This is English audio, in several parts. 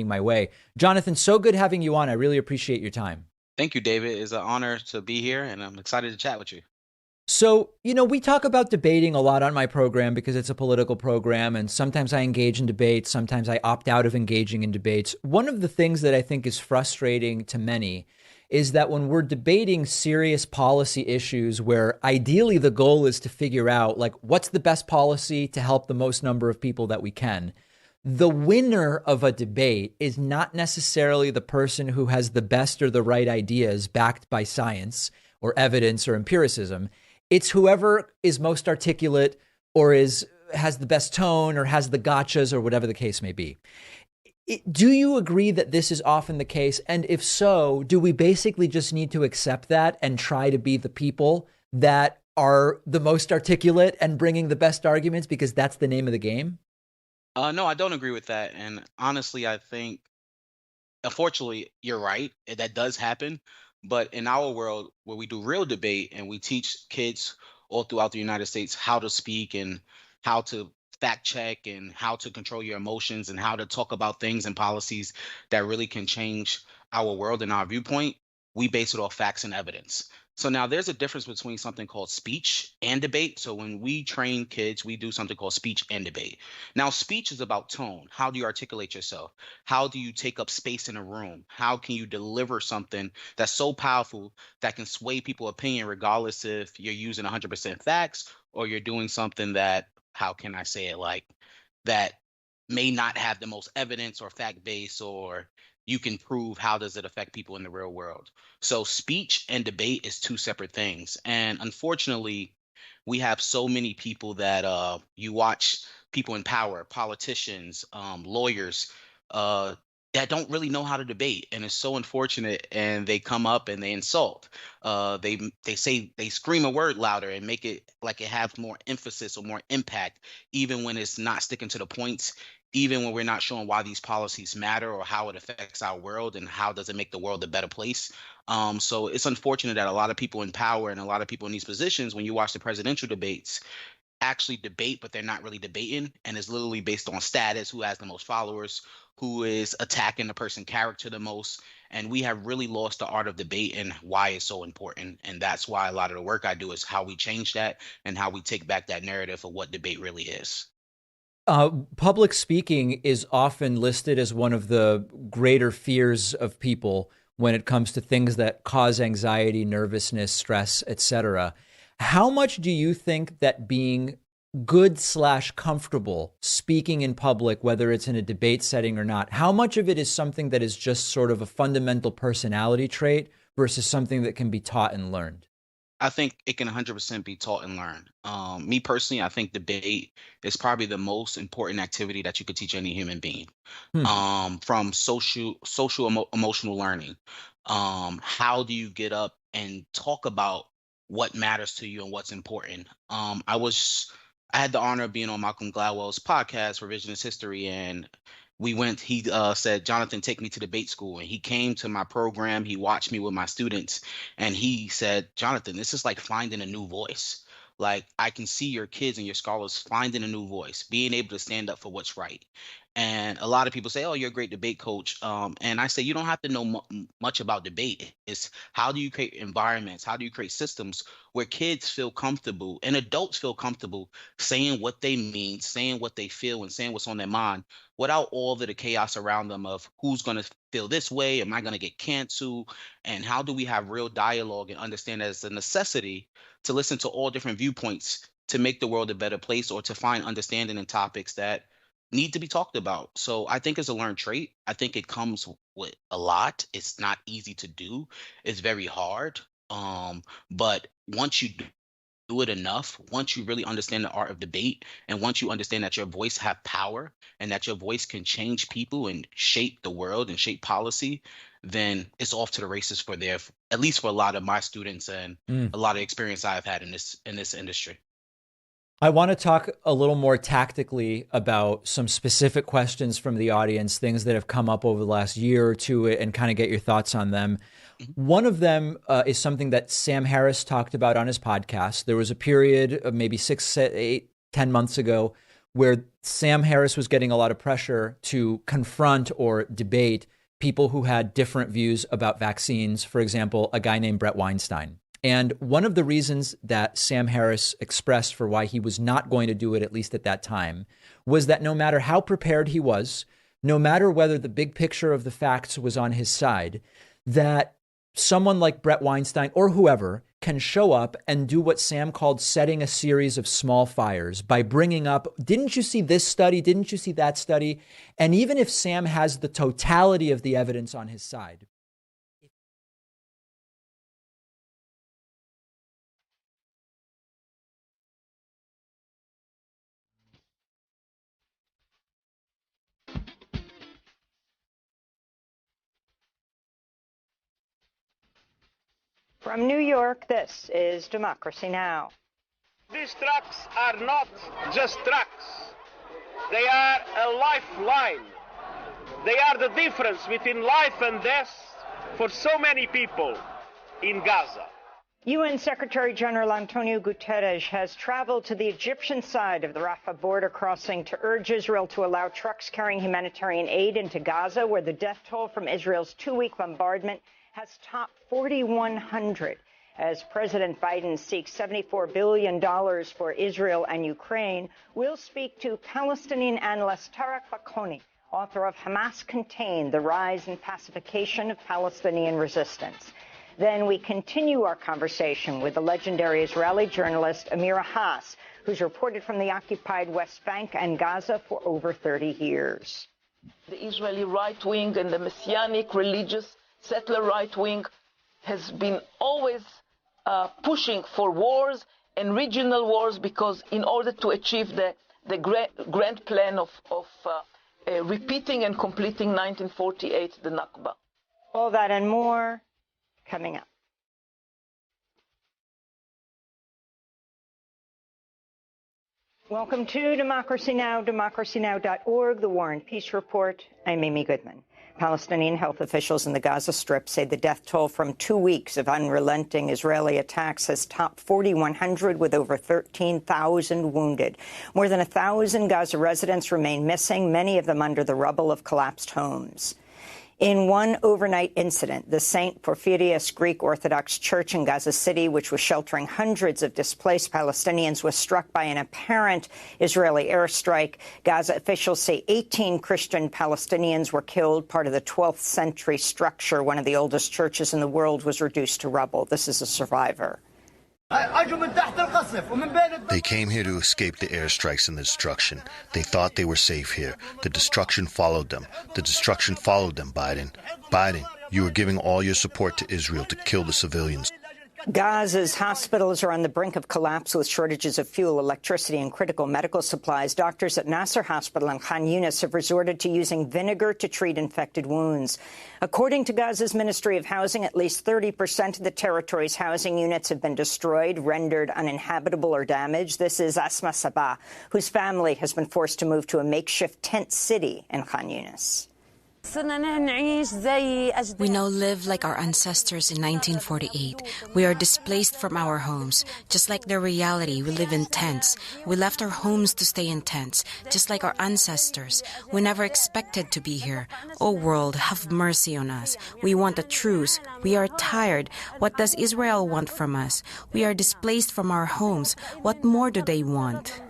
my way. Jonathan, so good having you on. I really appreciate your time. Thank you, David. It's an honor to be here, and I'm excited to chat with you. So, we talk about debating a lot on my program because it's a political program, and sometimes I engage in debates, sometimes I opt out of engaging in debates. One of the things that I think is frustrating to many is that when we're debating serious policy issues where ideally the goal is to figure out like what's the best policy to help the most number of people that we can, the winner of a debate is not necessarily the person who has the best or the right ideas backed by science or evidence or empiricism. It's whoever is most articulate or has the best tone or has the gotchas or whatever the case may be. Do you agree that this is often the case? And if so, do we basically just need to accept that and try to be the people that are the most articulate and bringing the best arguments because that's the name of the game? No, I don't agree with that. And honestly, I think, unfortunately, you're right. That does happen. But in our world, where we do real debate and we teach kids all throughout the United States how to speak and how to fact check and how to control your emotions and how to talk about things and policies that really can change our world and our viewpoint, we base it off facts and evidence. So now there's a difference between something called speech and debate. So when we train kids, we do something called speech and debate. Now, speech is about tone. How do you articulate yourself? How do you take up space in a room? How can you deliver something that's so powerful that can sway people's opinion, regardless if you're using 100% facts or you're doing something that, how can I say it, like that may not have the most evidence or fact base, or you can prove how does it affect people in the real world. So speech and debate is two separate things. And unfortunately, we have so many people that you watch people in power, politicians, lawyers, uh, that don't really know how to debate, and it's so unfortunate. And they come up and they insult. They say they scream a word louder and make it like it has more emphasis or more impact, even when it's not sticking to the points. Even when we're not showing why these policies matter or how it affects our world and how does it make the world a better place. So it's unfortunate that a lot of people in power and a lot of people in these positions, when you watch the presidential debates, actually debate, but they're not really debating. And it's literally based on status, who has the most followers, who is attacking the person character the most. And we have really lost the art of debate and why it's so important. And that's why a lot of the work I do is how we change that and how we take back that narrative of what debate really is. Public speaking is often listed as one of the greater fears of people when it comes to things that cause anxiety, nervousness, stress, etc. How much do you think that being good/comfortable speaking in public, whether it's in a debate setting or not, how much of it is something that is just sort of a fundamental personality trait versus something that can be taught and learned? I think it can 100% be taught and learned. Me personally, I think debate is probably the most important activity that you could teach any human being. Hmm. From emotional learning. How do you get up and talk about what matters to you and what's important? I had the honor of being on Malcolm Gladwell's podcast, Revisionist History, and he said, Jonathan, take me to debate school. And he came to my program, he watched me with my students, and he said, Jonathan, this is like finding a new voice. Like, I can see your kids and your scholars finding a new voice, being able to stand up for what's right. And a lot of people say, "Oh, you're a great debate coach." And I say, you don't have to know much about debate. It's how do you create environments? How do you create systems where kids feel comfortable and adults feel comfortable saying what they mean, saying what they feel, and saying what's on their mind without all of the chaos around them of who's going to feel this way, am I going to get canceled, and how do we have real dialogue and understand that it's a necessity to listen to all different viewpoints to make the world a better place or to find understanding in topics that need to be talked about. So I think it's a learned trait. I think it comes with a lot. It's not easy to do. It's very hard. But once you do it enough, once you really understand the art of debate, and once you understand that your voice have power and that your voice can change people and shape the world and shape policy, then it's off to the races for there, at least for a lot of my students and Mm. a lot of experience I've had in this industry. I want to talk a little more tactically about some specific questions from the audience, things that have come up over the last year or two, and kind of get your thoughts on them. Mhm. One of them is something that Sam Harris talked about on his podcast. There was a period of maybe 6, 8, 10 months ago where Sam Harris was getting a lot of pressure to confront or debate people who had different views about vaccines. For example, a guy named Brett Weinstein. And one of the reasons that Sam Harris expressed for why he was not going to do it, at least at that time, was that no matter how prepared he was, no matter whether the big picture of the facts was on his side, that someone like Brett Weinstein or whoever can show up and do what Sam called setting a series of small fires by bringing up, didn't you see this study? Didn't you see that study? And even if Sam has the totality of the evidence on his side, From New York, this is Democracy Now! These trucks are not just trucks. They are a lifeline. They are the difference between life and death for so many people in Gaza. UN Secretary General Antonio Guterres has traveled to the Egyptian side of the Rafah border crossing to urge Israel to allow trucks carrying humanitarian aid into Gaza, where the death toll from Israel's two-week bombardment has topped 4,100 as President Biden seeks $74 billion for Israel and Ukraine. We'll speak to Palestinian analyst Tarek Bakoni, author of Hamas Contained, The Rise and Pacification of Palestinian Resistance. Then we continue our conversation with the legendary Israeli journalist Amira Haas, who's reported from the occupied West Bank and Gaza for over 30 years. The Israeli right wing and the Messianic religious settler right wing has been always pushing for wars and regional wars, because in order to achieve the grand plan of repeating and completing 1948, the Nakba. All that and more coming up. Welcome to Democracy Now!, democracynow.org, The War and Peace Report. I'm Amy Goodman. Palestinian health officials in the Gaza Strip say the death toll from 2 weeks of unrelenting Israeli attacks has topped 4,100, with over 13,000 wounded. More than 1,000 Gaza residents remain missing, many of them under the rubble of collapsed homes. In one overnight incident, the St. Porphyrius Greek Orthodox Church in Gaza City, which was sheltering hundreds of displaced Palestinians, was struck by an apparent Israeli airstrike. Gaza officials say 18 Christian Palestinians were killed. Part of the 12th century structure, one of the oldest churches in the world, was reduced to rubble. This is a survivor. They came here to escape the airstrikes and the destruction. They thought they were safe here. The destruction followed them. The destruction followed them, Biden. Biden, you are giving all your support to Israel to kill the civilians. Gaza's hospitals are on the brink of collapse with shortages of fuel, electricity, and critical medical supplies. Doctors at Nasser Hospital in Khan Yunis have resorted to using vinegar to treat infected wounds. According to Gaza's Ministry of Housing, at least 30% of the territory's housing units have been destroyed, rendered uninhabitable or damaged. This is Asma Sabah, whose family has been forced to move to a makeshift tent city in Khan Yunis. We now live like our ancestors in 1948. We are displaced from our homes. Just like their reality, we live in tents. We left our homes to stay in tents, just like our ancestors. We never expected to be here. Oh world, have mercy on us. We want a truce. We are tired. What does Israel want from us? We are displaced from our homes. What more do they want?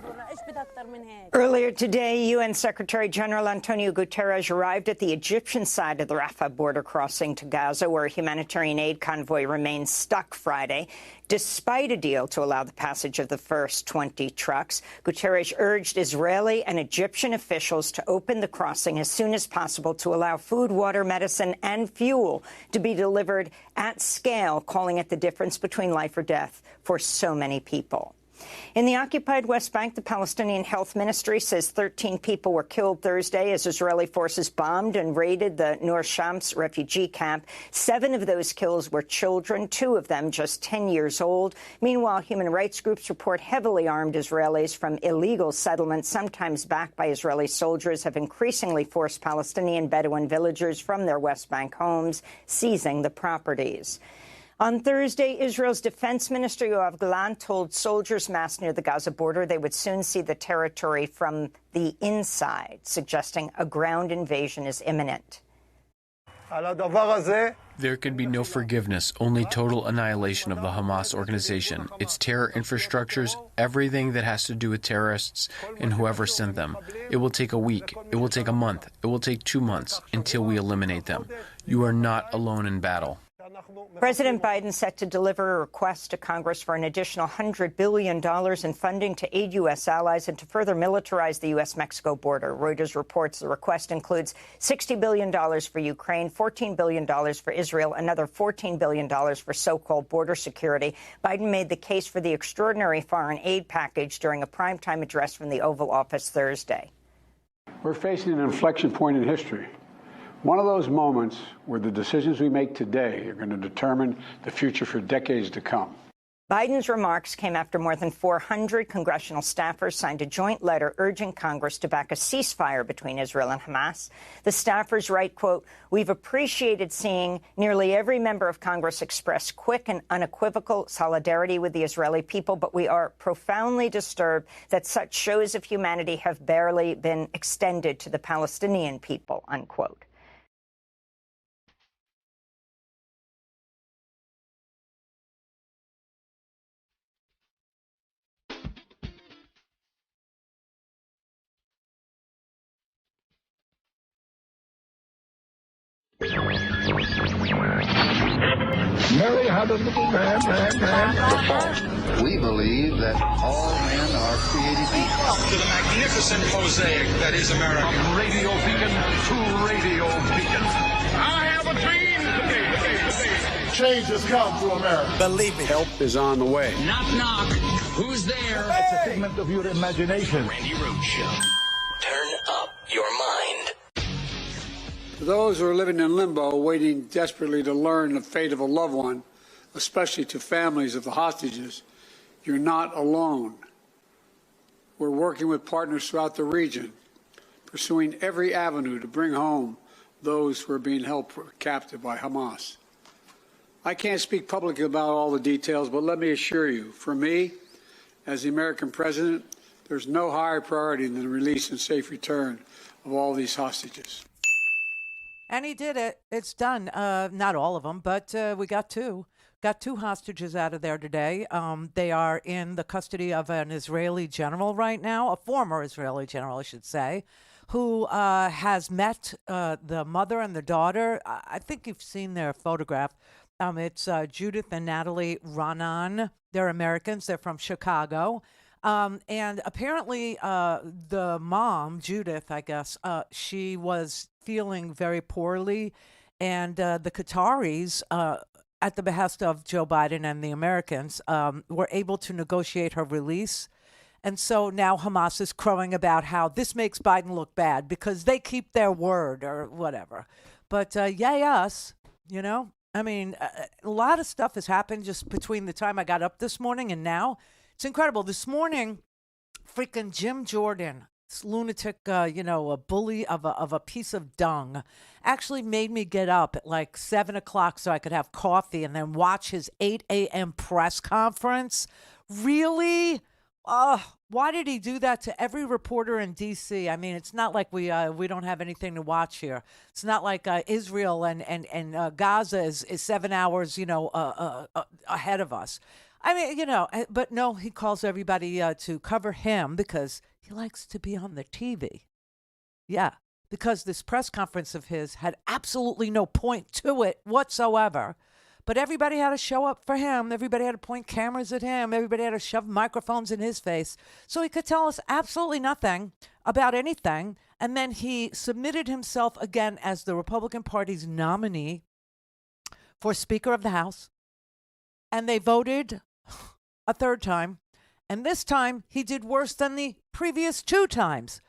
Earlier today, UN Secretary General Antonio Guterres arrived at the Egyptian side of the Rafah border crossing to Gaza, where a humanitarian aid convoy remains stuck Friday. Despite a deal to allow the passage of the first 20 trucks, Guterres urged Israeli and Egyptian officials to open the crossing as soon as possible to allow food, water, medicine, and fuel to be delivered at scale, calling it the difference between life or death for so many people. In the occupied West Bank, the Palestinian Health Ministry says 13 people were killed Thursday as Israeli forces bombed and raided the Nur Shams refugee camp. 7 of those kills were children, 2 of them just 10 years old. Meanwhile, human rights groups report heavily armed Israelis from illegal settlements, sometimes backed by Israeli soldiers, have increasingly forced Palestinian Bedouin villagers from their West Bank homes, seizing the properties. On Thursday, Israel's defense minister Yoav Gallant told soldiers massed near the Gaza border they would soon see the territory from the inside, suggesting a ground invasion is imminent. There can be no forgiveness, only total annihilation of the Hamas organization, its terror infrastructures, everything that has to do with terrorists and whoever sent them. It will take a week, it will take a month, it will take 2 months until we eliminate them. You are not alone in battle. President Biden set to deliver a request to Congress for an additional $100 billion in funding to aid U.S. allies and to further militarize the U.S.-Mexico border. Reuters reports the request includes $60 billion for Ukraine, $14 billion for Israel, another $14 billion for so-called border security. Biden made the case for the extraordinary foreign aid package during a primetime address from the Oval Office Thursday. We're facing an inflection point in history. One of those moments where the decisions we make today are going to determine the future for decades to come. Biden's remarks came after more than 400 congressional staffers signed a joint letter urging Congress to back a ceasefire between Israel and Hamas. The staffers write, quote, "We've appreciated seeing nearly every member of Congress express quick and unequivocal solidarity with the Israeli people, but we are profoundly disturbed that such shows of humanity have barely been extended to the Palestinian people," unquote. Mary had a little man. We believe that all men are created equal. To the magnificent mosaic that is America. From radio beacon to radio beacon. I have a dream today. Change has come to America. Believe it. Help is on the way. Knock, knock. Who's there? It's a figment of your imagination. Randi Rhodes Show. Turn up your mind. For those who are living in limbo, waiting desperately to learn the fate of a loved one, especially to families of the hostages, you're not alone. We're working with partners throughout the region, pursuing every avenue to bring home those who are being held captive by Hamas. I can't speak publicly about all the details, but let me assure you, for me, as the American president, there's no higher priority than the release and safe return of all these hostages. And he did it. It's done. Not all of them, but we got two. Got two hostages out of there today. They are in the custody of an Israeli general right now, a former Israeli general, I should say, who has met the mother and the daughter. I think you've seen their photograph. It's Judith and Natalie Ranan. They're Americans. They're from Chicago. And apparently the mom, Judith, I guess, she was feeling very poorly. And the Qataris, at the behest of Joe Biden and the Americans, were able to negotiate her release. And so now Hamas is crowing about how this makes Biden look bad because they keep their word or whatever. But yay us, you know. I mean, a lot of stuff has happened just between the time I got up this morning and now. It's incredible. This morning, freaking Jim Jordan, this lunatic, a bully of a piece of dung, actually made me get up at like 7 o'clock so I could have coffee and then watch his 8 a.m. press conference. Really? Why did he do that to every reporter in D.C.? I mean, it's not like we don't have anything to watch here. It's not like Israel and Gaza is 7 hours, ahead of us. I mean, but no, he calls everybody to cover him because he likes to be on the TV. Yeah, because this press conference of his had absolutely no point to it whatsoever. But everybody had to show up for him. Everybody had to point cameras at him. Everybody had to shove microphones in his face. So he could tell us absolutely nothing about anything. And then he submitted himself again as the Republican Party's nominee for Speaker of the House. And they voted a third time. And this time he did worse than the previous two times.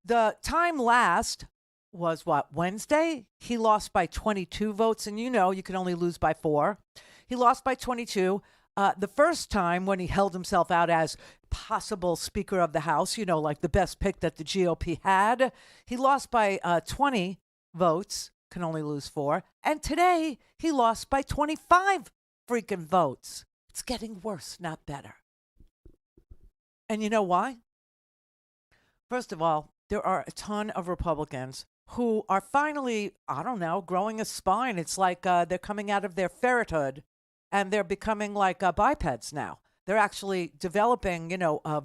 The time last was Wednesday? He lost by 22 votes. And you can only lose by 4. He lost by 22. The first time when he held himself out as possible Speaker of the House, like the best pick that the GOP had, he lost by 20 votes, can only lose 4. And today he lost by 25 freaking votes. It's getting worse, not better. And you know why? First of all, there are a ton of Republicans who are finally, I don't know, growing a spine. It's like they're coming out of their ferrethood and they're becoming like bipeds now. They're actually developing,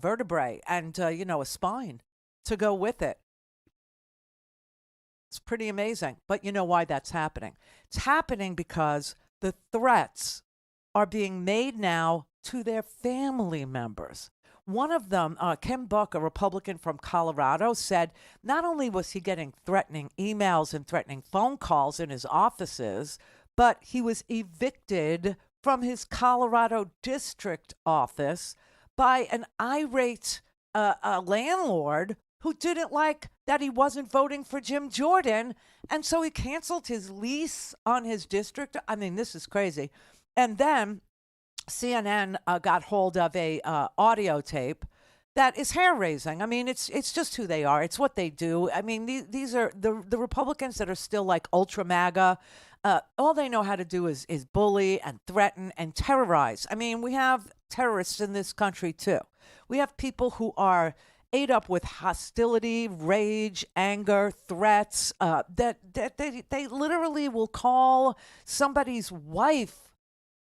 vertebrae and, a spine to go with it. It's pretty amazing. But you know why that's happening? It's happening because the threats are being made now to their family members. One of them, Kim Buck, a Republican from Colorado, said not only was he getting threatening emails and threatening phone calls in his offices, but he was evicted from his Colorado district office by an irate landlord who didn't like that he wasn't voting for Jim Jordan. And so he canceled his lease on his district. I mean, this is crazy. And then CNN got hold of a audio tape that is hair-raising. I mean, it's just who they are. It's what they do. I mean, these are the Republicans that are still like ultra MAGA. All they know how to do is bully and threaten and terrorize. I mean, we have terrorists in this country too. We have people who are ate up with hostility, rage, anger, threats. That they literally will call somebody's wife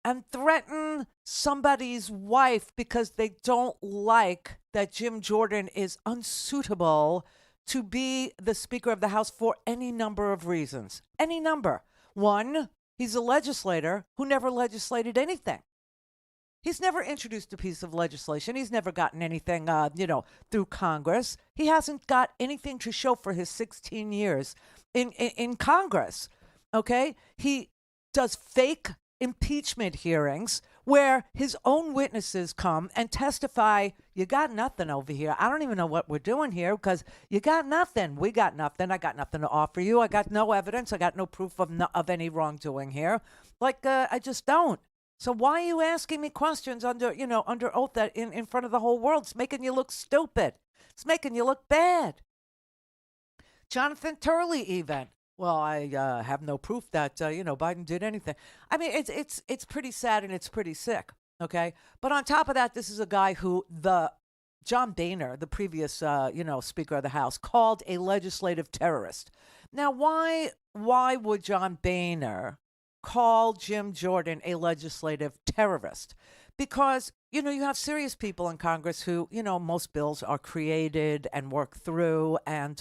and threaten somebody's wife because they don't like that Jim Jordan is unsuitable to be the Speaker of the House for any number of reasons. Any number. One, he's a legislator who never legislated anything. He's never introduced a piece of legislation. He's never gotten anything, through Congress. He hasn't got anything to show for his 16 years in Congress, okay? He does fake impeachment hearings where his own witnesses come and testify, you got nothing over here. I don't even know what we're doing here because you got nothing. We got nothing. I got nothing to offer you. I got no evidence. I got no proof of any wrongdoing here. I just don't. So why are you asking me questions under oath that in front of the whole world? It's making you look stupid. It's making you look bad. Jonathan Turley even. Well, I have no proof that Biden did anything. I mean, it's pretty sad and it's pretty sick. Okay, but on top of that, this is a guy who John Boehner, the previous Speaker of the House, called a legislative terrorist. Now, why would John Boehner call Jim Jordan a legislative terrorist? Because you have serious people in Congress who most bills are created and worked through and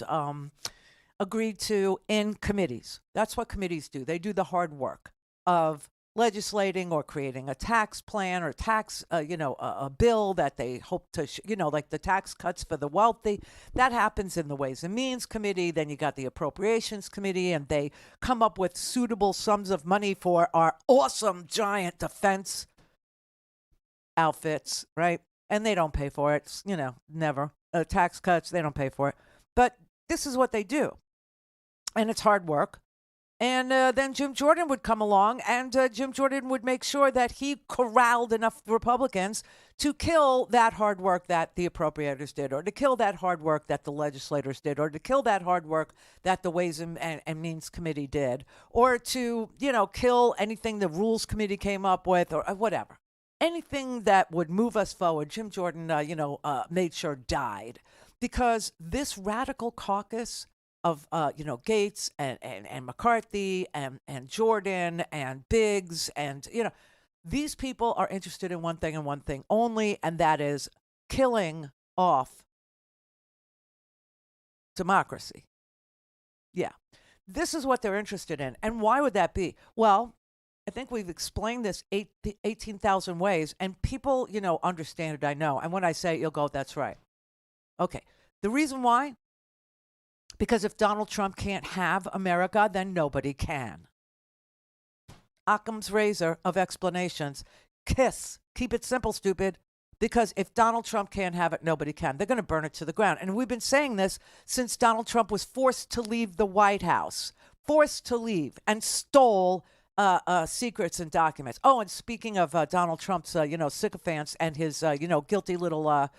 agreed to in committees. That's what committees do. They do the hard work of legislating or creating a tax plan or tax, a bill that they hope to, like the tax cuts for the wealthy. That happens in the Ways and Means Committee. Then you got the Appropriations Committee, and they come up with suitable sums of money for our awesome giant defense outfits, right? And they don't pay for it, never. Tax cuts, they don't pay for it. But this is what they do. And it's hard work. And then Jim Jordan would come along, and Jim Jordan would make sure that he corralled enough Republicans to kill that hard work that the appropriators did, or to kill that hard work that the legislators did, or to kill that hard work that the Ways and Means Committee did, or to, kill anything the Rules Committee came up with, or whatever. Anything that would move us forward, Jim Jordan, made sure died. Because this radical caucus of Gates and McCarthy and Jordan and Biggs and these people are interested in one thing and one thing only, and that is killing off democracy. Yeah, this is what they're interested in. And why would that be? Well, I think we've explained this 18,000 ways, and people understand it. I know, and when I say it, you'll go, "That's right." Okay, the reason why. Because if Donald Trump can't have America, then nobody can. Occam's razor of explanations. KISS. Keep it simple, stupid. Because if Donald Trump can't have it, nobody can. They're going to burn it to the ground. And we've been saying this since Donald Trump was forced to leave the White House. Forced to leave and stole secrets and documents. Oh, and speaking of Donald Trump's, sycophants and his, guilty little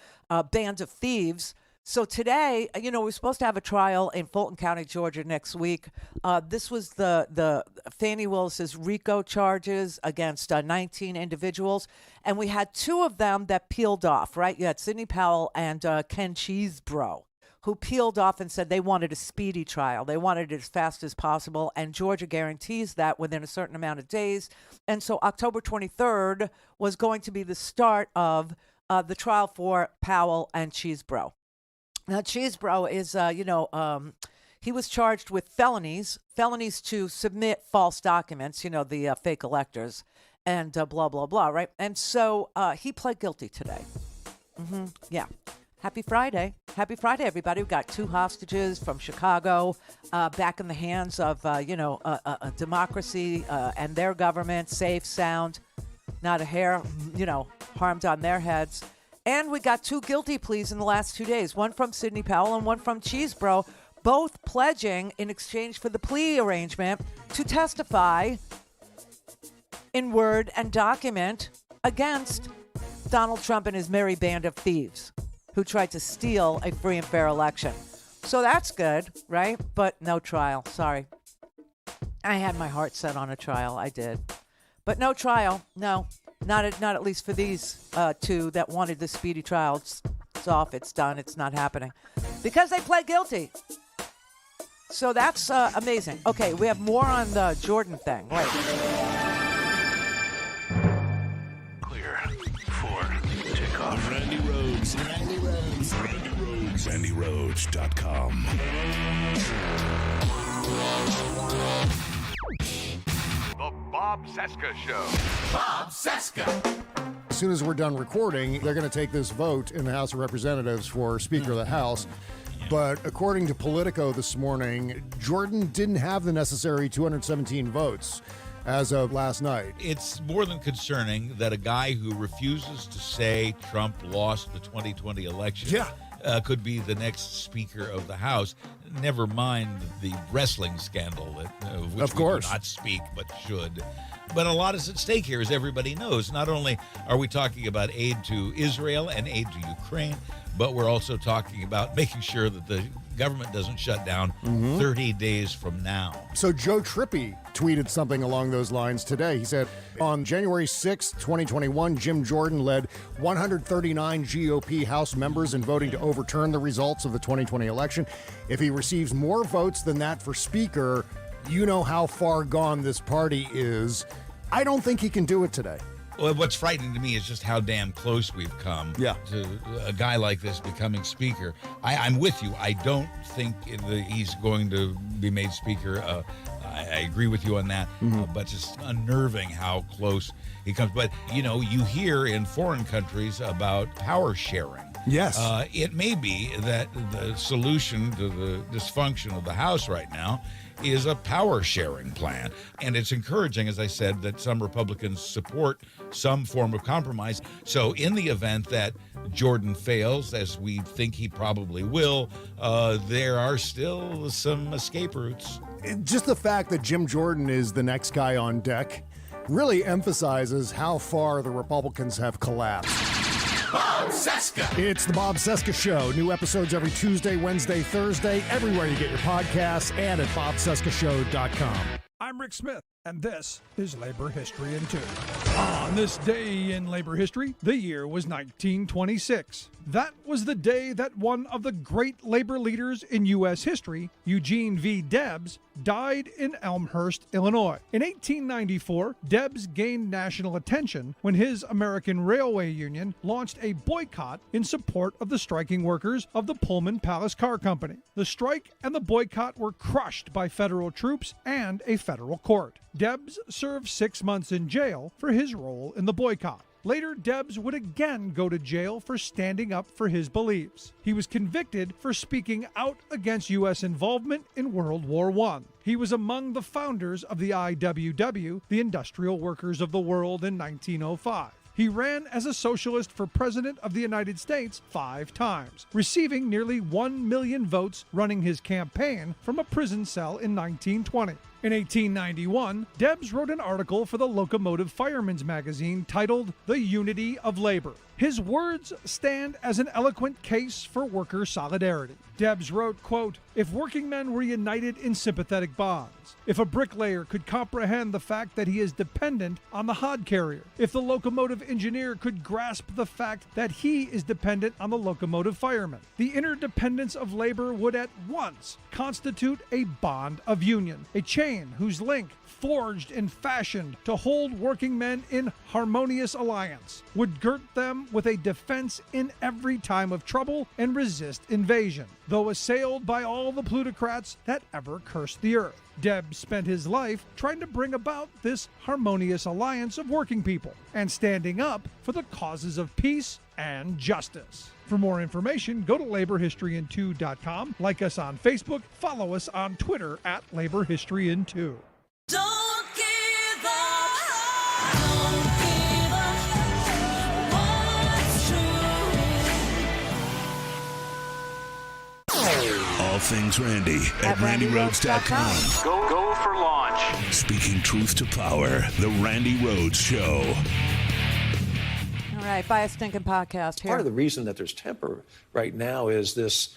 band of thieves, So today, we're supposed to have a trial in Fulton County, Georgia next week. This was the Fani Willis's RICO charges against 19 individuals. And we had 2 of them that peeled off, right? You had Sidney Powell and Ken Cheesebro, who peeled off and said they wanted a speedy trial. They wanted it as fast as possible. And Georgia guarantees that within a certain amount of days. And so October 23rd was going to be the start of the trial for Powell and Cheesebro. Now, Cheesebro is, he was charged with felonies to submit false documents, the fake electors, and blah, blah, blah, right? And so he pled guilty today. Yeah. Happy Friday. Happy Friday, everybody. We've got 2 hostages from Chicago back in the hands of, a democracy and their government, safe, sound, not a hair, harmed on their heads. And we got 2 guilty pleas in the last 2 days, one from Sidney Powell and one from Cheesebro, both pledging in exchange for the plea arrangement to testify in word and document against Donald Trump and his merry band of thieves who tried to steal a free and fair election. So that's good, right? But no trial. Sorry. I had my heart set on a trial. I did. But no trial. No. Not at least for these 2 that wanted the speedy trial. It's off. It's done. It's not happening. Because they pled guilty. So that's amazing. Okay, we have more on the Jordan thing. Wait. Clear for takeoff. Randi Rhodes. Randi Rhodes. Randi Rhodes. RandiRhodes.com. The Bob Cesca Show. Bob Cesca. As soon as we're done recording, they're going to take this vote in the House of Representatives for Speaker of the House. But according to Politico this morning, Jordan didn't have the necessary 217 votes as of last night. It's more than concerning that a guy who refuses to say Trump lost the 2020 election could be the next Speaker of the House. Never mind the wrestling scandal of which we do not speak but should. But a lot is at stake here, as everybody knows. Not only are we talking about aid to Israel and aid to Ukraine, but we're also talking about making sure that the government doesn't shut down 30 days from now. So Joe Trippi tweeted something along those lines today. He said, on January 6, 2021, Jim Jordan led 139 GOP House members in voting to overturn the results of the 2020 election. If he receives more votes than that for Speaker, you know how far gone this party is. I don't think he can do it today. Well, what's frightening to me is just how damn close we've come to a guy like this becoming Speaker. I'm with you. I don't think he's going to be made Speaker. I agree with you on that, but just unnerving how close he comes. But, you hear in foreign countries about power sharing. Yes. It may be that the solution to the dysfunction of the House right now is a power sharing plan. And it's encouraging, as I said, that some Republicans support some form of compromise. So in the event that Jordan fails, as we think he probably will, there are still some escape routes. Just the fact that Jim Jordan is the next guy on deck really emphasizes how far the Republicans have collapsed. Bob Cesca. It's the Bob Cesca Show. New episodes every Tuesday, Wednesday, Thursday, everywhere you get your podcasts, and at bobcescashow.com. I'm Rick Smith, and this is Labor History in 2. On this day in labor history, the year was 1926. That was the day that one of the great labor leaders in U.S. history, Eugene V. Debs, died in Elmhurst, Illinois. In 1894, Debs gained national attention when his American Railway Union launched a boycott in support of the striking workers of the Pullman Palace Car Company. The strike and the boycott were crushed by federal troops and a federal court. Debs served 6 months in jail for his role in the boycott. Later, Debs would again go to jail for standing up for his beliefs. He was convicted for speaking out against U.S. involvement in World War I. He was among the founders of the IWW, the Industrial Workers of the World, in 1905. He ran as a socialist for President of the United States 5 times, receiving nearly 1 million votes running his campaign from a prison cell in 1920. In 1891, Debs wrote an article for the Locomotive Fireman's magazine titled The Unity of Labor. His words stand as an eloquent case for worker solidarity. Debs wrote, quote, "If working men were united in sympathetic bonds, if a bricklayer could comprehend the fact that he is dependent on the hod carrier, if the locomotive engineer could grasp the fact that he is dependent on the locomotive fireman, the interdependence of labor would at once constitute a bond of union, a chain whose link, forged and fashioned to hold working men in harmonious alliance, would girt them with a defense in every time of trouble and resist invasion, though assailed by all the plutocrats that ever cursed the earth." Debs spent his life trying to bring about this harmonious alliance of working people and standing up for the causes of peace and justice. For more information, go to laborhistoryin2.com, like us on Facebook, follow us on Twitter at laborhistoryin2. Don't give up. Don't give up. What's true? All things Randi at RandiRhodes.com. Go for launch. Speaking truth to power, the Randi Rhodes Show. All right, buy a stinking podcast here. Part of the reason that there's temper right now is this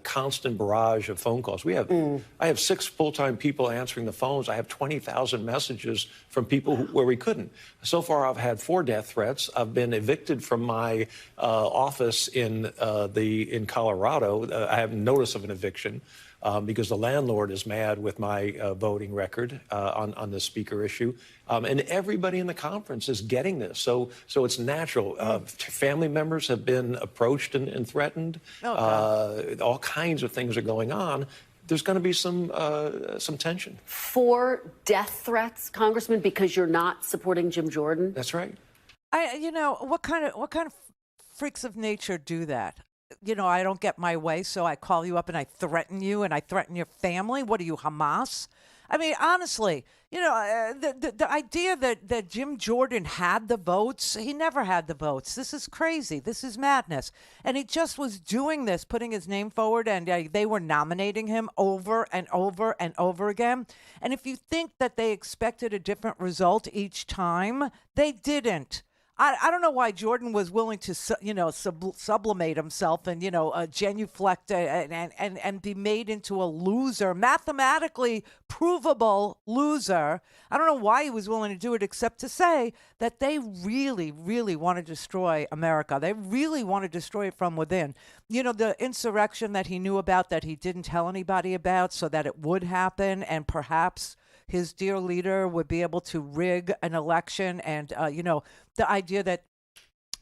constant barrage of phone calls. I have 6 full-time people answering the phones. I have 20,000 messages from people where we couldn't. So far, I've had 4 death threats. I've been evicted from my office in Colorado. I have notice of an eviction because the landlord is mad with my voting record on the speaker issue. And everybody in the conference is getting this. So it's natural. Family members have been approached and threatened. All kinds of things are going on. There's going to be some tension. 4 death threats, Congressman, because you're not supporting Jim Jordan? That's right. What kind of freaks of nature do that? I don't get my way, so I call you up and I threaten you and I threaten your family. What are you, Hamas? I mean, honestly, the idea that Jim Jordan had the votes, he never had the votes. This is crazy. This is madness. And he just was doing this, putting his name forward, and they were nominating him over and over and over again. And if you think that they expected a different result each time, they didn't. I don't know why Jordan was willing to, sublimate himself and, genuflect and be made into a loser, mathematically provable loser. I don't know why he was willing to do it, except to say that they really, really want to destroy America. They really want to destroy it from within. The insurrection that he knew about that he didn't tell anybody about so that it would happen, and perhaps his dear leader would be able to rig an election, and, the idea that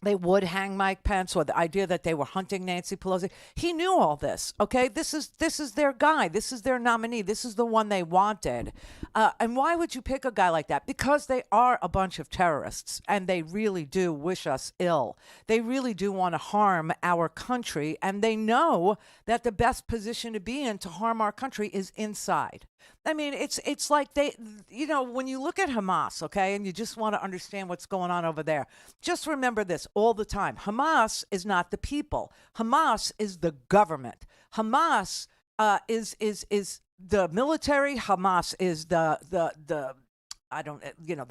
they would hang Mike Pence, or the idea that they were hunting Nancy Pelosi. He knew all this, okay? This is their guy. This is their nominee. This is the one they wanted. And why would you pick a guy like that? Because they are a bunch of terrorists, and they really do wish us ill. They really do want to harm our country, and they know that the best position to be in to harm our country is inside. I mean, it's like they, when you look at Hamas, okay, and you just want to understand what's going on over there, just remember this all the time. Hamas is not the people. Hamas is the government. Hamas is the military. Hamas is the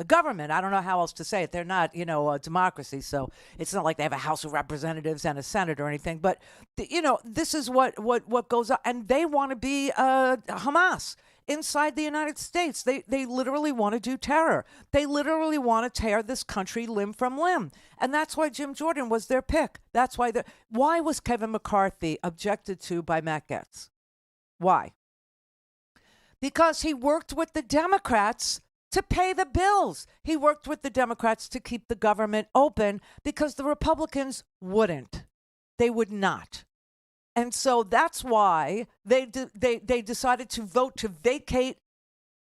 government. I don't know how else to say it. They're not, a democracy. So it's not like they have a House of Representatives and a Senate or anything. But, this is what goes on. And they want to be Hamas inside the United States. They literally want to do terror. They literally want to tear this country limb from limb. And that's why Jim Jordan was their pick. That's why why was Kevin McCarthy objected to by Matt Gaetz? Why? Because he worked with the Democrats to pay the bills. He worked with the Democrats to keep the government open because the Republicans wouldn't. They would not. And so that's why they decided to vote to vacate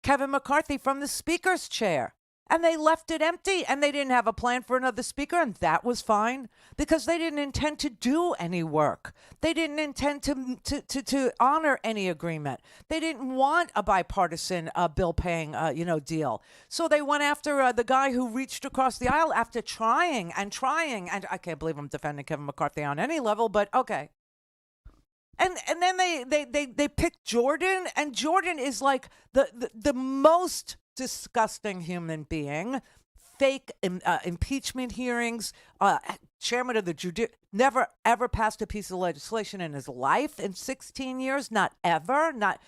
Kevin McCarthy from the speaker's chair. And they left it empty, and they didn't have a plan for another speaker, and that was fine because they didn't intend to do any work. They didn't intend to honor any agreement. They didn't want a bipartisan bill-paying deal. So they went after the guy who reached across the aisle after trying, and I can't believe I'm defending Kevin McCarthy on any level, but okay. And then they picked Jordan, and Jordan is like the most disgusting human being. Fake impeachment hearings, chairman of the never ever passed a piece of legislation in his life in 16 years, not ever, not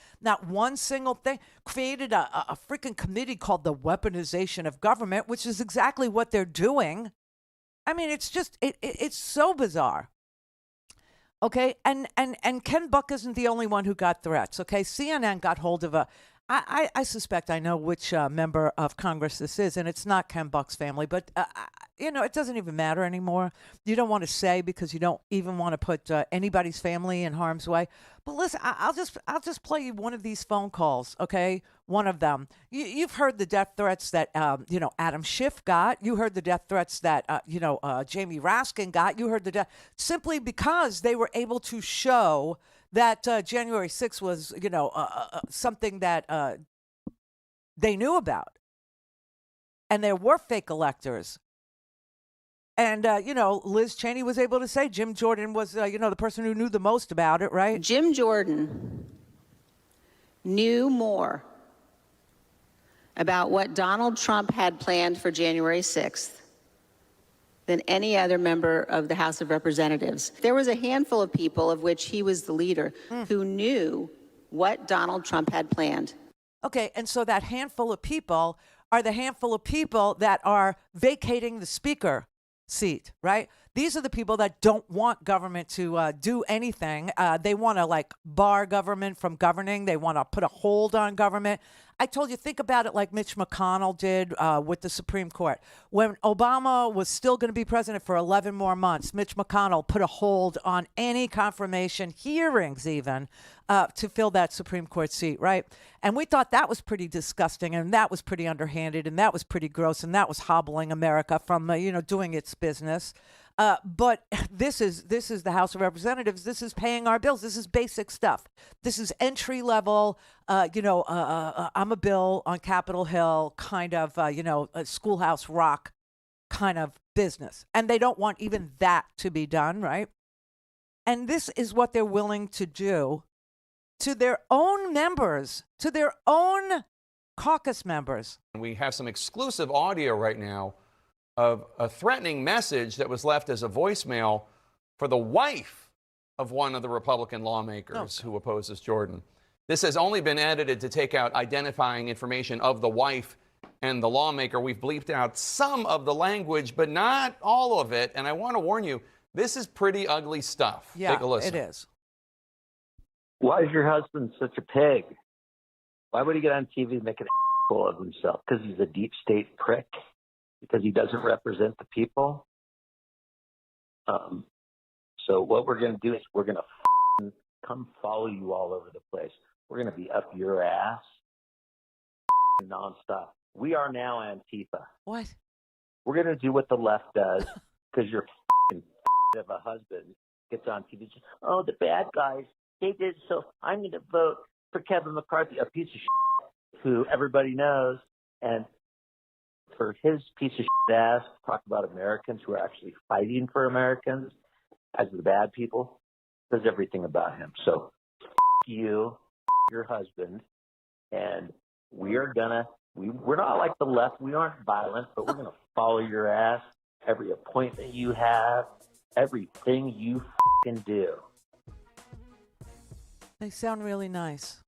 one single thing. Created a freaking committee called the weaponization of government, which is exactly what they're doing. I mean, it's just it's so bizarre. Okay, and Ken Buck isn't the only one who got threats. Okay, CNN got hold of I suspect I know which member of Congress this is, and it's not Ken Buck's family, but it doesn't even matter anymore. You don't want to say because you don't even want to put anybody's family in harm's way. But listen, I'll just play you one of these phone calls, okay? One of them. You've heard the death threats that Adam Schiff got. You heard the death threats that Jamie Raskin got. You heard the death simply because they were able to show that January 6th was, something that they knew about. And there were fake electors. And, Liz Cheney was able to say Jim Jordan was, the person who knew the most about it, right? Jim Jordan knew more about what Donald Trump had planned for January 6th than any other member of the House of Representatives. There was a handful of people, of which he was the leader, who knew what Donald Trump had planned. Okay, and so that handful of people are the handful of people that are vacating the speaker seat, right? These are the people that don't want government to do anything. They want to bar government from governing. They want to put a hold on government. I told you, think about it like Mitch McConnell did with the Supreme Court. When Obama was still going to be president for 11 more months, Mitch McConnell put a hold on any confirmation hearings even to fill that Supreme Court seat, right? And we thought that was pretty disgusting, and that was pretty underhanded, and that was pretty gross, and that was hobbling America from, doing its business. But this is the House of Representatives. This is paying our bills. This is basic stuff. This is entry level, I'm a bill on Capitol Hill kind of, a Schoolhouse Rock kind of business. And they don't want even that to be done, right? And this is what they're willing to do to their own members, to their own caucus members. We have some exclusive audio right now of a threatening message that was left as a voicemail for the wife of one of the Republican lawmakers who opposes Jordan. This has only been edited to take out identifying information of the wife and the lawmaker. We've bleeped out some of the language, but not all of it. And I want to warn you, this is pretty ugly stuff. Yeah, take a listen. It is. Why is your husband such a pig? Why would he get on TV and make an fool of himself? Because he's a deep state prick? Because he doesn't represent the people? So what we're going to do is we're going to come follow you all over the place. We're going to be up your ass nonstop. We are now Antifa. What? We're going to do what the left does because your of a husband gets on TV. Oh, the bad guys, they did so. I'm going to vote for Kevin McCarthy, a piece of shit who everybody knows, and for his piece of shit ass talk about Americans who are actually fighting for Americans as the bad people, says everything about him. So you, your husband, and we're not like the left. We aren't violent, but we're going to follow your ass, every appointment you have, everything you can do. They sound really nice.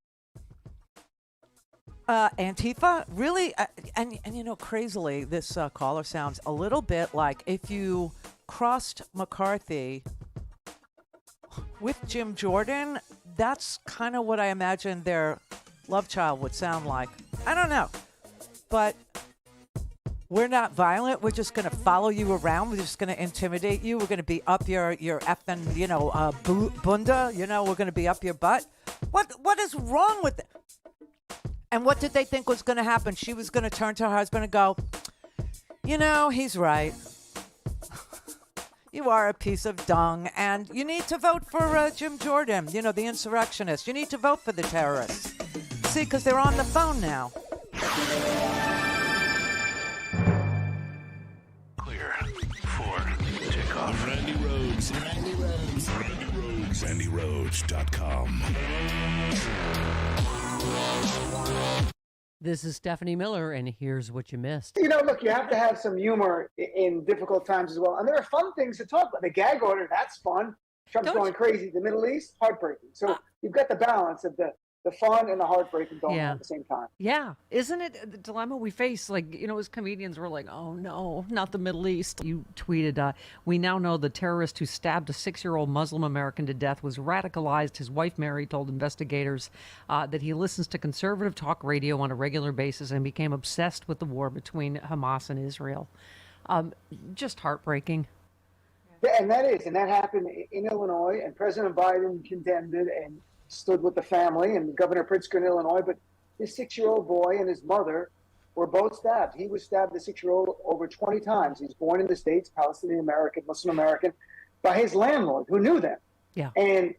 Antifa, really? And crazily, this caller sounds a little bit like if you crossed McCarthy with Jim Jordan, that's kind of what I imagine their love child would sound like. I don't know. But we're not violent. We're just going to follow you around. We're just going to intimidate you. We're going to be up your effing, bunda. We're going to be up your butt. What is wrong with it? And what did they think was going to happen? She was going to turn to her husband and go, he's right. You are a piece of dung, and you need to vote for Jim Jordan, the insurrectionist. You need to vote for the terrorists. See, because they're on the phone now. Clear for takeoff. Randi Rhodes. RandiRhodes.com. This is Stephanie Miller, and here's what you missed. You know, look, you have to have some humor in difficult times as well. And there are fun things to talk about. The gag order, that's fun. Trump's going crazy. The Middle East, heartbreaking. So you've got the balance of the fun and the heartbreaking going on at the same time. Yeah. Isn't it the dilemma we face? Like, you know, as comedians, we're like, oh, no, not the Middle East. You tweeted, we now know the terrorist who stabbed a 6-year-old Muslim American to death was radicalized. His wife, Mary, told investigators that he listens to conservative talk radio on a regular basis and became obsessed with the war between Hamas and Israel. Just heartbreaking. And that happened in Illinois, and President Biden condemned it and stood with the family and Governor Pritzker in Illinois. But this 6-year-old boy and his mother were both stabbed. He was stabbed, the 6-year-old, over 20 times. He's born in the States, Palestinian American, Muslim American, by his landlord who knew them. Yeah. And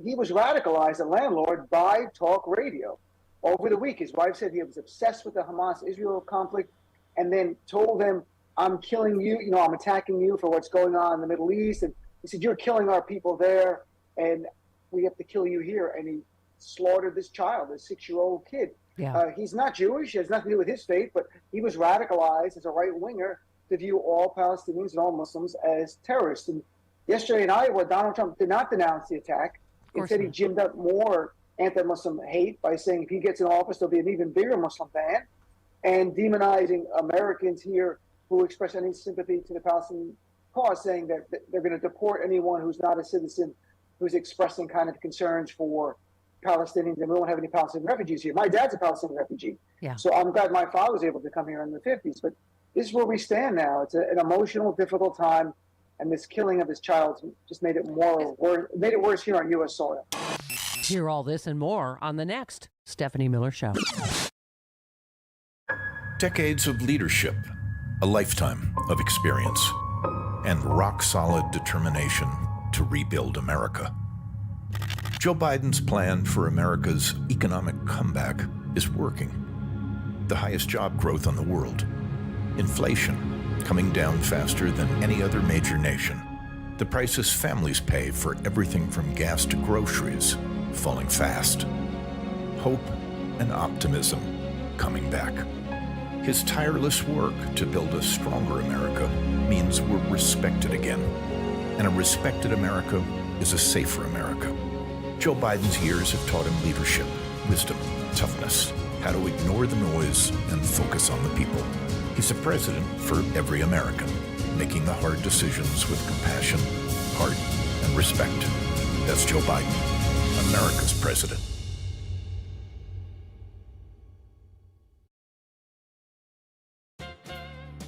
he was radicalized, the landlord, by talk radio. Over the week, his wife said he was obsessed with the Hamas-Israel conflict and then told them, I'm killing you, you know, I'm attacking you for what's going on in the Middle East. And he said, you're killing our people there, and we have to kill you here. And he slaughtered this child, this 6-year-old kid. Yeah. He's not Jewish. It has nothing to do with his faith, but he was radicalized as a right-winger to view all Palestinians and all Muslims as terrorists. And yesterday in Iowa, Donald Trump did not denounce the attack. Instead, he gymmed up more anti-Muslim hate by saying if he gets in office, there'll be an even bigger Muslim ban, and demonizing Americans here who express any sympathy to the Palestinian cause, saying that they're going to deport anyone who's not a citizen who's expressing kind of concerns for Palestinians, and we won't have any Palestinian refugees here. My dad's a Palestinian refugee, so I'm glad my father was able to come here in the 50s. But this is where we stand now. It's an emotional, difficult time, and this killing of this child just made it worse here on U.S. soil. Hear all this and more on the next Stephanie Miller Show. Decades of leadership, a lifetime of experience, and rock-solid determination to rebuild America. Joe Biden's plan for America's economic comeback is working. The highest job growth in the world. Inflation coming down faster than any other major nation. The prices families pay for everything from gas to groceries falling fast. Hope and optimism coming back. His tireless work to build a stronger America means we're respected again. And a respected America is a safer America. Joe Biden's years have taught him leadership, wisdom, toughness, how to ignore the noise and focus on the people. He's a president for every American, making the hard decisions with compassion, heart, and respect. That's Joe Biden, America's president.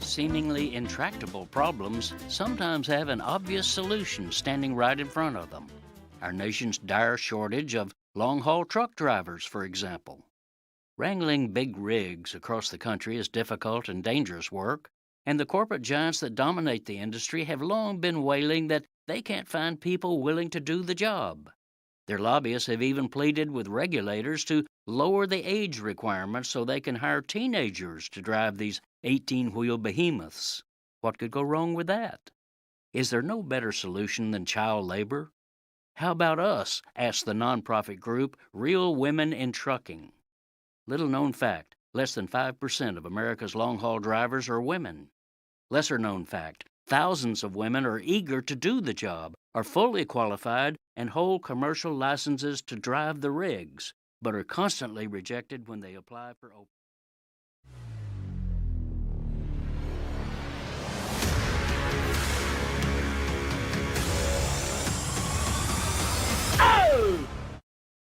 Seemingly intractable problems sometimes have an obvious solution standing right in front of them. Our nation's dire shortage of long-haul truck drivers, for example. Wrangling big rigs across the country is difficult and dangerous work, and the corporate giants that dominate the industry have long been wailing that they can't find people willing to do the job. Their lobbyists have even pleaded with regulators to lower the age requirements so they can hire teenagers to drive these 18-wheel behemoths. What could go wrong with that? Is there no better solution than child labor? How about us? Asked the nonprofit group Real Women in Trucking. Little known fact, less than 5% of America's long-haul drivers are women. Lesser known fact, thousands of women are eager to do the job, are fully qualified, and hold commercial licenses to drive the rigs, but are constantly rejected when they apply for open.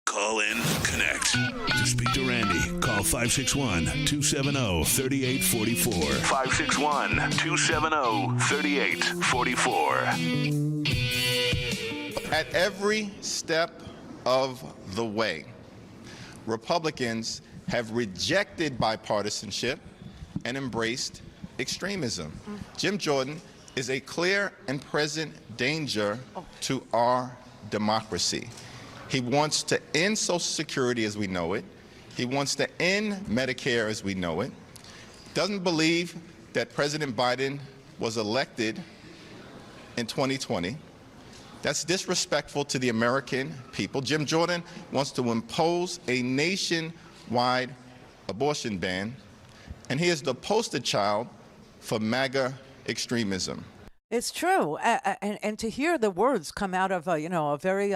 Call in, connect. To speak to Randy, call 561-270-3844. 561-270-3844. At every step of the way, Republicans have rejected bipartisanship and embraced extremism. Jim Jordan is a clear and present danger to our democracy. He wants to end Social Security as we know it. He wants to end Medicare as we know it. Doesn't believe that President Biden was elected in 2020. That's disrespectful to the American people. Jim Jordan wants to impose a nationwide abortion ban, and he is the poster child for MAGA extremism. It's true, and to hear the words come out of a very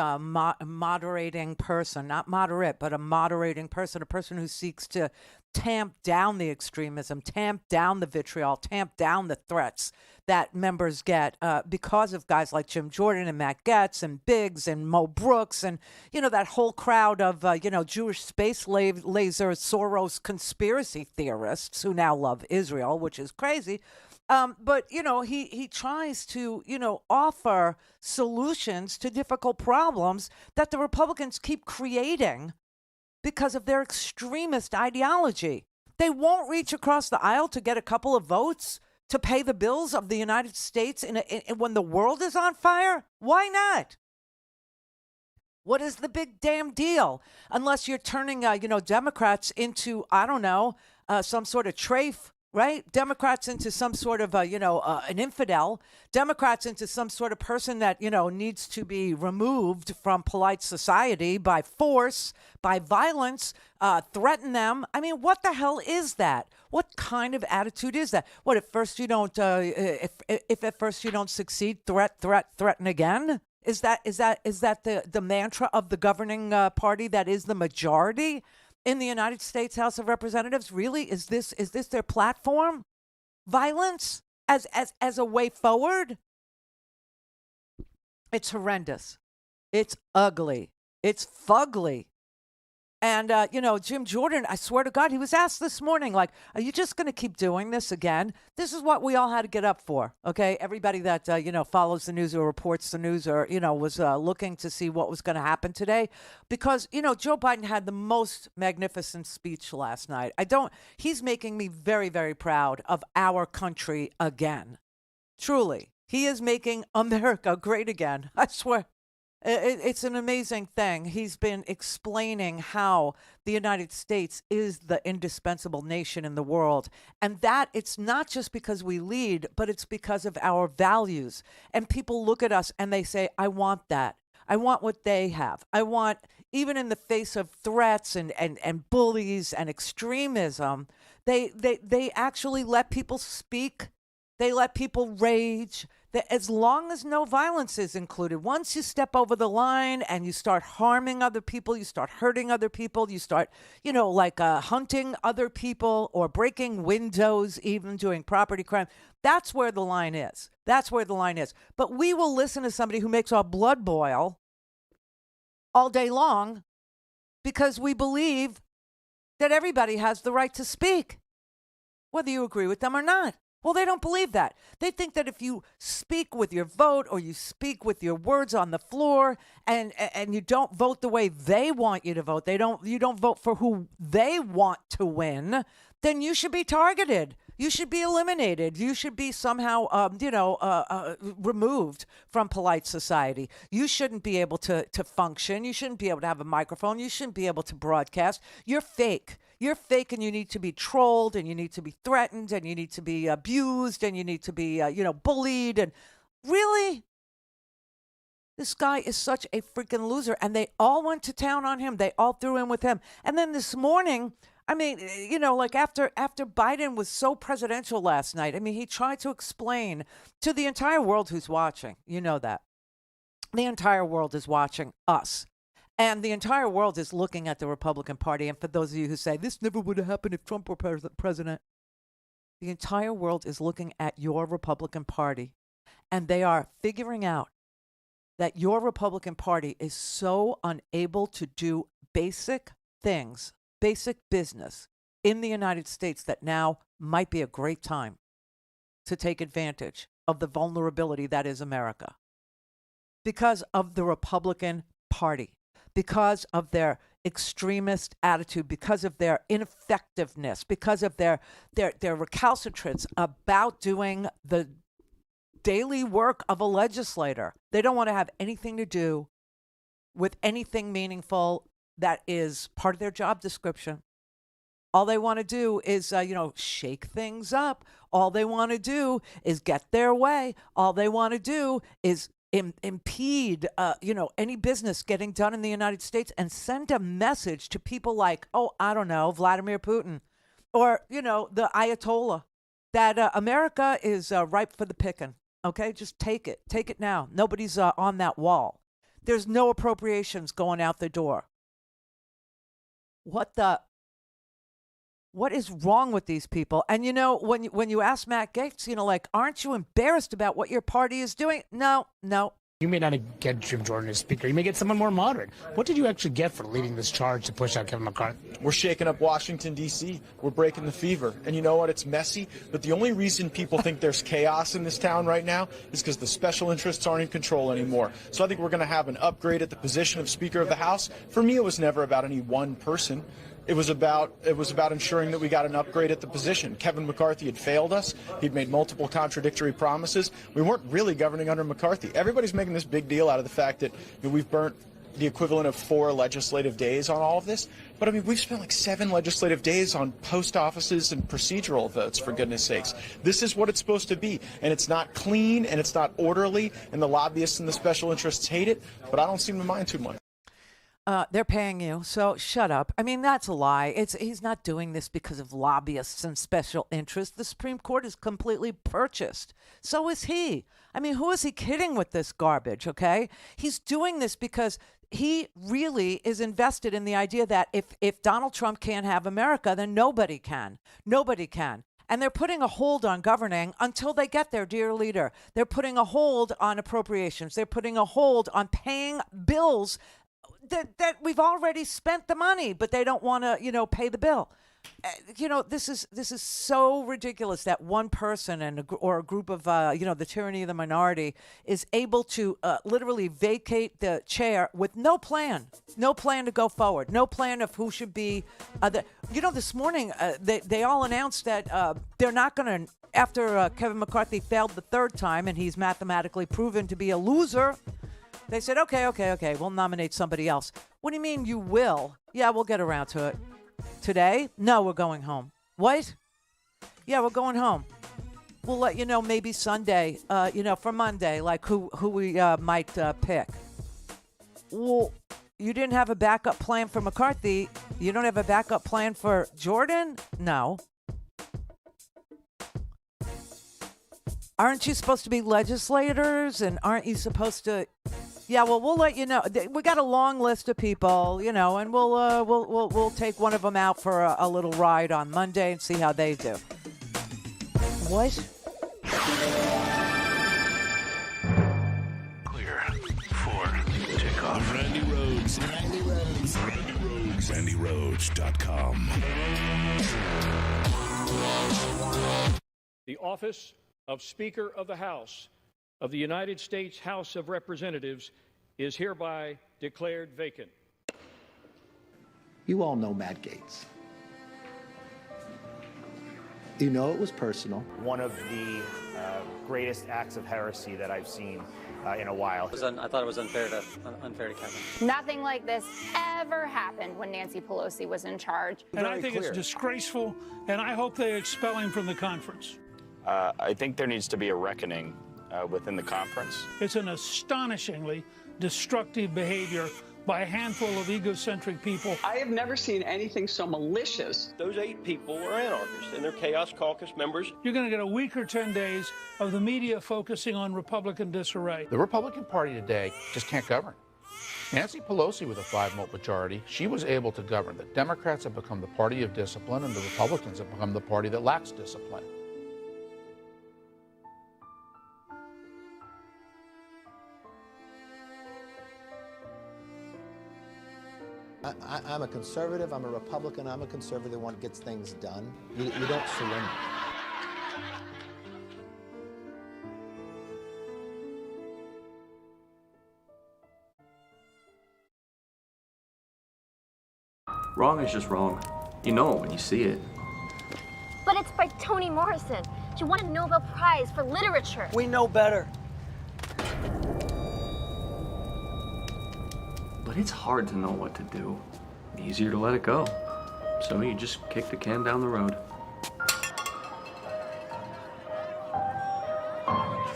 moderating person, not moderate, but a moderating person, a person who seeks to tamp down the extremism, tamp down the vitriol, tamp down the threats that members get because of guys like Jim Jordan and Matt Gaetz and Biggs and Mo Brooks and that whole crowd of Jewish space laser Soros conspiracy theorists who now love Israel, which is crazy. But he tries to offer solutions to difficult problems that the Republicans keep creating because of their extremist ideology. They won't reach across the aisle to get a couple of votes to pay the bills of the United States when the world is on fire. Why not? What is the big damn deal? Unless you're turning Democrats into some sort of trafe. Right? Democrats into some sort of, an infidel. Democrats into some sort of person that, needs to be removed from polite society by force, by violence, threaten them. I mean, what the hell is that? What kind of attitude is that? What, at first you don't, if at first you don't succeed, threaten again? Is that the mantra of the governing party that is the majority in the United States House of Representatives? Really? Is this their platform? Violence as a way forward? It's horrendous. It's ugly. It's fugly. And, Jim Jordan, I swear to God, he was asked this morning, like, are you just going to keep doing this again? This is what we all had to get up for, okay? Everybody that, follows the news or reports the news or, was looking to see what was going to happen today. Because, Joe Biden had the most magnificent speech last night. He's making me very, very proud of our country again. Truly. He is making America great again. I swear. It's an amazing thing. He's been explaining how the United States is the indispensable nation in the world. And that it's not just because we lead, but it's because of our values. And people look at us and they say, I want that. I want what they have. I want, even in the face of threats and bullies and extremism, they actually let people speak. They let people rage. As long as no violence is included. Once you step over the line and you start harming other people, you start hurting other people, you start, hunting other people or breaking windows, even doing property crime. That's where the line is. That's where the line is. But we will listen to somebody who makes our blood boil all day long because we believe that everybody has the right to speak, whether you agree with them or not. Well, they don't believe that. They think that if you speak with your vote or you speak with your words on the floor and you don't vote the way they want you to vote, you don't vote for who they want to win, then you should be targeted. You should be eliminated. You should be somehow, removed from polite society. You shouldn't be able to function. You shouldn't be able to have a microphone. You shouldn't be able to broadcast. You're fake. You're fake, and you need to be trolled, and you need to be threatened, and you need to be abused, and you need to be, bullied. And really, this guy is such a freaking loser. And they all went to town on him. They all threw in with him. And then this morning, I mean, after Biden was so presidential last night, I mean, he tried to explain to the entire world who's watching. You know that. The entire world is watching us. And the entire world is looking at the Republican Party. And for those of you who say, this never would have happened if Trump were president, the entire world is looking at your Republican Party. And they are figuring out that your Republican Party is so unable to do basic things, basic business in the United States, that now might be a great time to take advantage of the vulnerability that is America. Because of the Republican Party. Because of their extremist attitude, because of their ineffectiveness, because of their recalcitrance about doing the daily work of a legislator. They don't want to have anything to do with anything meaningful that is part of their job description. All they want to do is, shake things up. All they want to do is get their way. All they want to do is impede, any business getting done in the United States and send a message to people like, I don't know, Vladimir Putin or, the Ayatollah that America is ripe for the picking. Okay, just take it. Take it now. Nobody's on that wall. There's no appropriations going out the door. What is wrong with these people? And when you ask Matt Gaetz, aren't you embarrassed about what your party is doing? No. You may not get Jim Jordan as speaker. You may get someone more moderate. What did you actually get for leading this charge to push out Kevin McCarthy? We're shaking up Washington, D.C. We're breaking the fever. And you know what? It's messy. But the only reason people think there's chaos in this town right now is because the special interests aren't in control anymore. So I think we're going to have an upgrade at the position of Speaker of the House. For me, it was never about any one person. It was about ensuring that we got an upgrade at the position. Kevin McCarthy had failed us. He'd made multiple contradictory promises. We weren't really governing under McCarthy. Everybody's making this big deal out of the fact that we've burnt the equivalent of 4 legislative days on all of this. But, we've spent like 7 legislative days on post offices and procedural votes, for goodness sakes. This is what it's supposed to be. And it's not clean, and it's not orderly, and the lobbyists and the special interests hate it, but I don't seem to mind too much. They're paying you, so shut up. That's a lie. He's not doing this because of lobbyists and special interests. The Supreme Court is completely purchased. So is he. Who is he kidding with this garbage, okay? He's doing this because he really is invested in the idea that if Donald Trump can't have America, then nobody can. Nobody can. And they're putting a hold on governing until they get their dear leader. They're putting a hold on appropriations. They're putting a hold on paying bills that we've already spent the money, but they don't want to, pay the bill. This is so ridiculous that one person or a group of, the tyranny of the minority is able to literally vacate the chair with no plan to go forward, no plan of who should be. This morning they all announced that they're not going to, after Kevin McCarthy failed the 3rd time and he's mathematically proven to be a loser. They said, okay, we'll nominate somebody else. What do you mean you will? Yeah, we'll get around to it. Today? No, we're going home. What? Yeah, we're going home. We'll let you know maybe Sunday, for Monday, like who we might pick. Well, you didn't have a backup plan for McCarthy. You don't have a backup plan for Jordan? No. Aren't you supposed to be legislators? And aren't you supposed to... Yeah, well, we'll let you know. We got a long list of people, and we'll take one of them out for a little ride on Monday and see how they do. What? Clear for takeoff. Randi Rhodes. Randi Rhodes. Randi Rhodes. RandiRhodes.com. The office of Speaker of the House of the United States House of Representatives is hereby declared vacant. You all know Matt Gaetz. You know it was personal. One of the greatest acts of heresy that I've seen in a while. I thought it was unfair to Kevin. Nothing like this ever happened when Nancy Pelosi was in charge. And I think it's disgraceful, and I hope they expel him from the conference. I think there needs to be a reckoning within the conference. It's an astonishingly destructive behavior by a handful of egocentric people. I have never seen anything so malicious. Those 8 people were anarchists, and they're Chaos Caucus members. You're going to get a week or 10 days of the media focusing on Republican disarray. The Republican Party today just can't govern. Nancy Pelosi, with a 5-vote majority, she was able to govern. The Democrats have become the party of discipline, and the Republicans have become the party that lacks discipline. I'm a conservative, I'm a Republican, I'm a conservative, one gets things done. You don't surrender. Wrong is just wrong. You know it when you see it. But it's by Toni Morrison. She won a Nobel Prize for literature. We know better. But it's hard to know what to do. Easier to let it go. So you just kick the can down the road.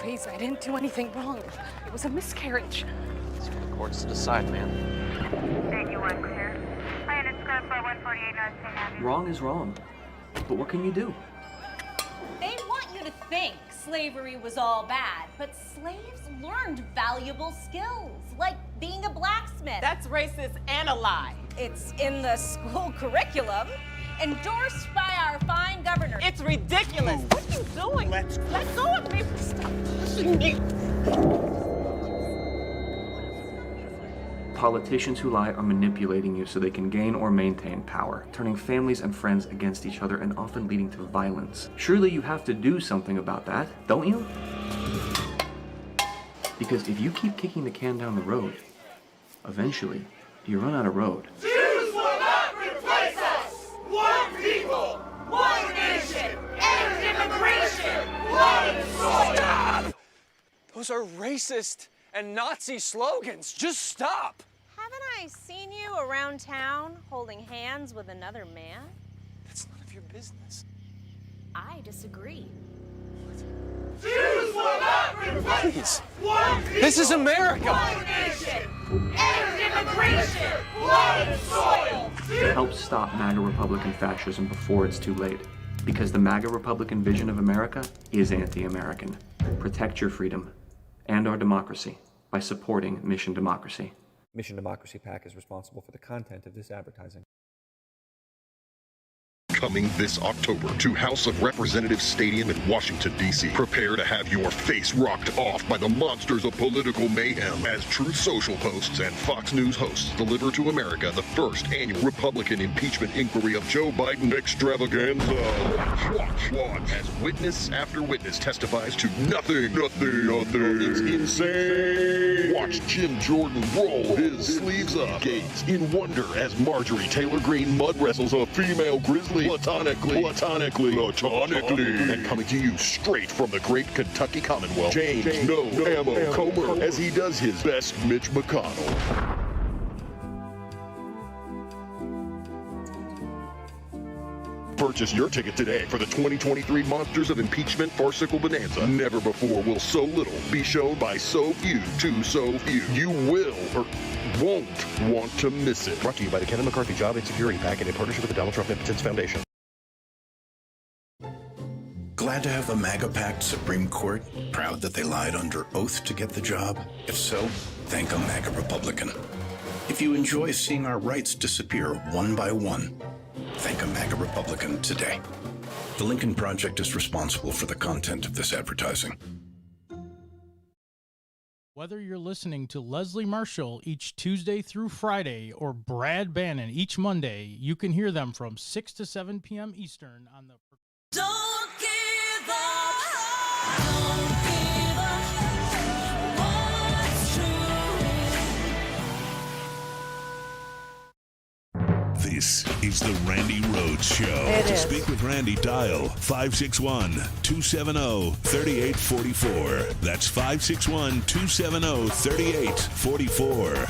Please, I didn't do anything wrong. It was a miscarriage. It's for the courts to decide, man. Thank you, one clear. Lioness Club 148 North St. Avenue. Wrong is wrong. But what can you do? They want you to think slavery was all bad, but slaves learned valuable skills, like being a blacksmith. That's racist and a lie. It's in the school curriculum, endorsed by our fine governor. It's ridiculous. What are you doing? Let go of me. Stop pushing me. Politicians who lie are manipulating you so they can gain or maintain power, turning families and friends against each other and often leading to violence. Surely you have to do something about that, don't you? Because if you keep kicking the can down the road, eventually you run out of road. Jews will not replace us! One people, one nation, end immigration, one soil! Stop! Those are racist and Nazi slogans. Just stop! Haven't I seen you around town holding hands with another man? That's none of your business. I disagree. Jews will not replace us! One people, This is America! one nation, end immigration, one soil! Help stop MAGA Republican fascism before it's too late. Because the MAGA Republican vision of America is anti-American. Protect your freedom and our democracy by supporting Mission Democracy. Mission Democracy PAC is responsible for the content of this advertising. Coming this October to House of Representatives Stadium in Washington, D.C. Prepare to have your face rocked off by the monsters of political mayhem as Truth Social hosts and Fox News hosts deliver to America the first annual Republican impeachment inquiry of Joe Biden extravaganza. Watch as witness after witness testifies to nothing. It's insane. Watch Jim Jordan roll his sleeves up. Gaze in wonder as Marjorie Taylor Greene mud wrestles a female grizzly. Platonically. And coming to you straight from the great Kentucky Commonwealth, James No Ammo Comer as he does his best Mitch McConnell. Purchase your ticket today for the 2023 Monsters of Impeachment Farcical Bonanza. Never before will so little be shown by so few to so few. You will or won't want to miss it. Brought to you by the Kevin McCarthy Job and Security PAC in partnership with the Donald Trump Impotence Foundation. Glad to have the MAGA-packed Supreme Court? Proud that they lied under oath to get the job? If so, thank a MAGA Republican. If you enjoy seeing our rights disappear one by one, thank a MAGA Republican today. The Lincoln Project is responsible for the content of this advertising. Whether you're listening to Leslie Marshall each Tuesday through Friday or Brad Bannon each Monday, you can hear them from 6 to 7 p.m. Eastern on the... Don't give up, don't give up, what's true? This is the Randi Rhodes Show. To speak with Randi, dial 561-270-3844. That's 561-270-3844.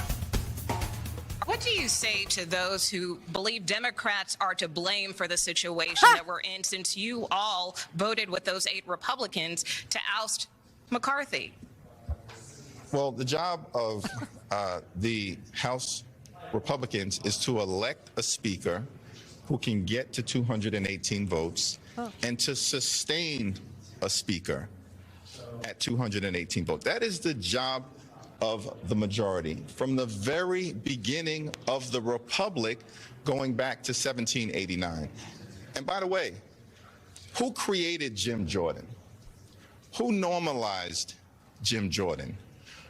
What do you say to those who believe Democrats are to blame for the situation that we're in, since you all voted with those 8 Republicans to oust McCarthy? Well, the job of the House Republicans is to elect a speaker who can get to 218 votes and to sustain a speaker at 218 votes. That is the job of the majority from the very beginning of the Republic, going back to 1789. And by the way, who created Jim Jordan? Who normalized Jim Jordan?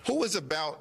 Who was about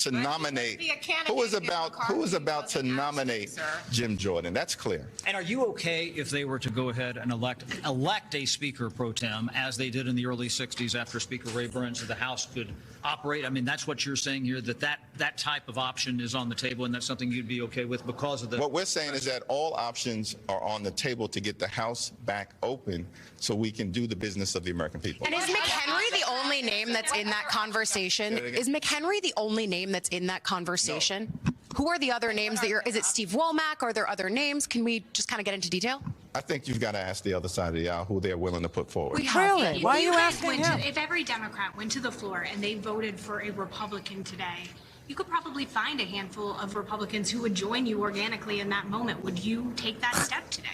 to nominate? Who was about to nominate Jim Jordan? That's clear. And are you okay if they were to go ahead and elect a speaker pro tem, as they did in the early 60s after Speaker Ray Burns, so the House could operate? I mean, that's what you're saying here, that type of option is on the table, and that's something you'd be okay with because of the... What we're saying is that all options are on the table to get the House back open so we can do the business of the American people. And is McHenry the only name that's in that conversation? Is McHenry the only name that's in that conversation? No. Who are the other names that is it Steve Womack? Are there other names? Can we just kind of get into detail? I think you've got to ask the other side of the aisle who they're willing to put forward. Really? Why are you asking him? If every Democrat went to the floor and they voted for a Republican today, you could probably find a handful of Republicans who would join you organically in that moment. Would you take that step today?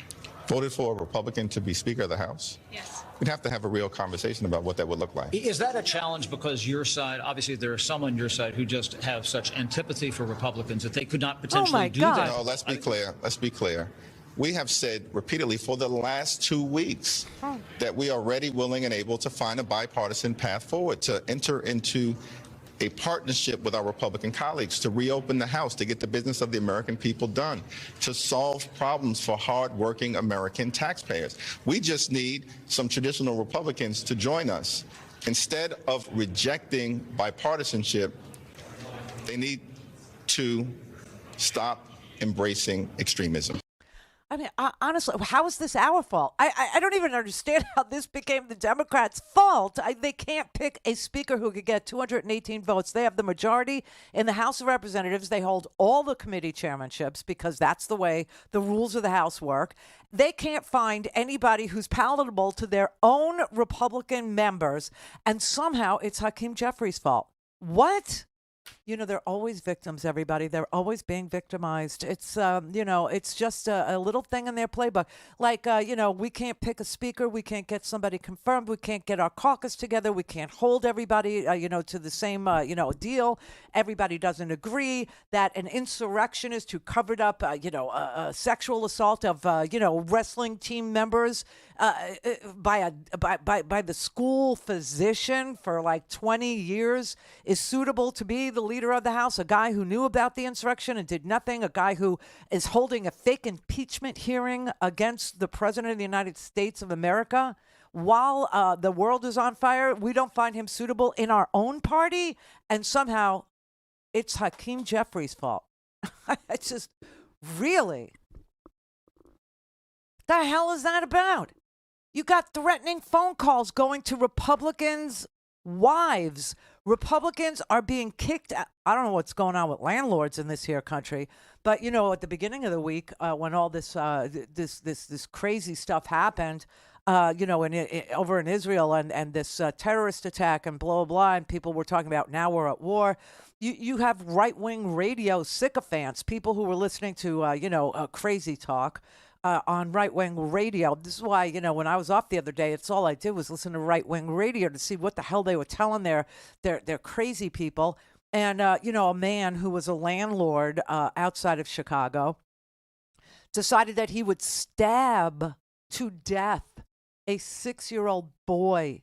Voted for a Republican to be Speaker of the House? Yes. We'd have to have a real conversation about what that would look like. Is that a challenge because your side, obviously there are some on your side who just have such antipathy for Republicans that they could not potentially do that? No, let's be clear. Let's be clear. We have said repeatedly for the last 2 weeks that we are ready, willing, and able to find a bipartisan path forward to enter into a partnership with our Republican colleagues to reopen the House, to get the business of the American people done, to solve problems for hardworking American taxpayers. We just need some traditional Republicans to join us. Instead of rejecting bipartisanship, they need to stop embracing extremism. I mean, honestly, how is this our fault? I don't even understand how this became the Democrats' fault. They can't pick a speaker who could get 218 votes. They have the majority in the House of Representatives. They hold all the committee chairmanships because that's the way the rules of the House work. They can't find anybody who's palatable to their own Republican members, and somehow it's Hakeem Jeffries' fault. What? You know, they're always victims, everybody. They're always being victimized. It's, it's just a little thing in their playbook. Like, we can't pick a speaker. We can't get somebody confirmed. We can't get our caucus together. We can't hold everybody, to the same, deal. Everybody doesn't agree that an insurrectionist who covered up, a sexual assault of, wrestling team members by the school physician for like 20 years is suitable to be the leader of the House, a guy who knew about the insurrection and did nothing, a guy who is holding a fake impeachment hearing against the president of the United States of America while the world is on fire. We don't find him suitable in our own party, and somehow it's Hakeem Jeffries' fault. It's just, really? The hell is that about? You got threatening phone calls going to Republicans' wives. Republicans are being kicked out. I don't know what's going on with landlords in this here country, but at the beginning of the week, when all this crazy stuff happened, over in Israel and this terrorist attack and blah, blah, blah, and people were talking about now we're at war. You have right-wing radio sycophants, people who were listening to, crazy talk on right-wing radio. This is why, when I was off the other day, it's all I did was listen to right-wing radio to see what the hell they were telling their crazy people. And, a man who was a landlord outside of Chicago decided that he would stab to death a 6-year-old boy,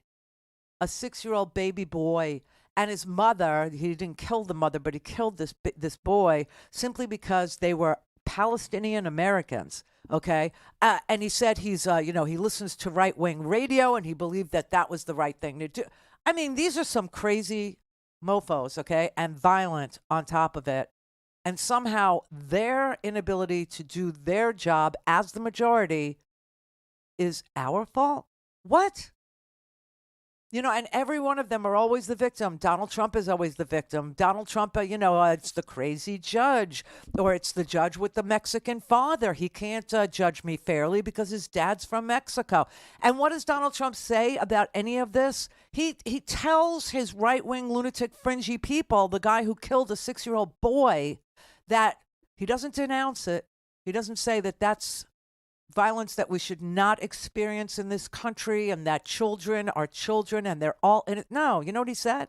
a 6-year-old baby boy. And his mother, he didn't kill the mother, but he killed this boy simply because they were Palestinian Americans. Okay. And he said he's, he listens to right-wing radio and he believed that was the right thing to do. I mean, these are some crazy mofos, okay, and violent on top of it. And somehow their inability to do their job as the majority is our fault. What? And every one of them are always the victim. Donald Trump is always the victim. Donald Trump, it's the crazy judge, or it's the judge with the Mexican father. He can't judge me fairly because his dad's from Mexico. And what does Donald Trump say about any of this? He tells his right-wing lunatic fringy people, the guy who killed a 6-year-old boy, that he doesn't denounce it. He doesn't say that that's violence that we should not experience in this country and that children are children and they're all in it. No, you know what he said?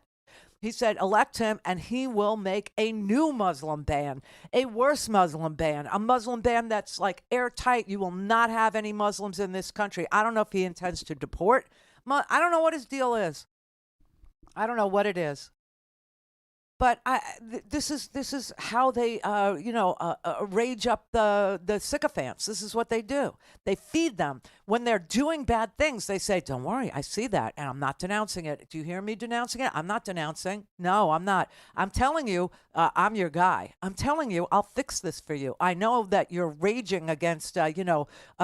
He said, elect him and he will make a new Muslim ban, a worse Muslim ban, a Muslim ban that's like airtight. You will not have any Muslims in this country. I don't know if he intends to deport. I don't know what his deal is. I don't know what it is. But this is how they rage up the sycophants. This is what they do. They feed them when they're doing bad things. They say, "Don't worry, I see that, and I'm not denouncing it. Do you hear me denouncing it? I'm not denouncing. No, I'm not. I'm telling you, I'm your guy. I'm telling you, I'll fix this for you. I know that you're raging against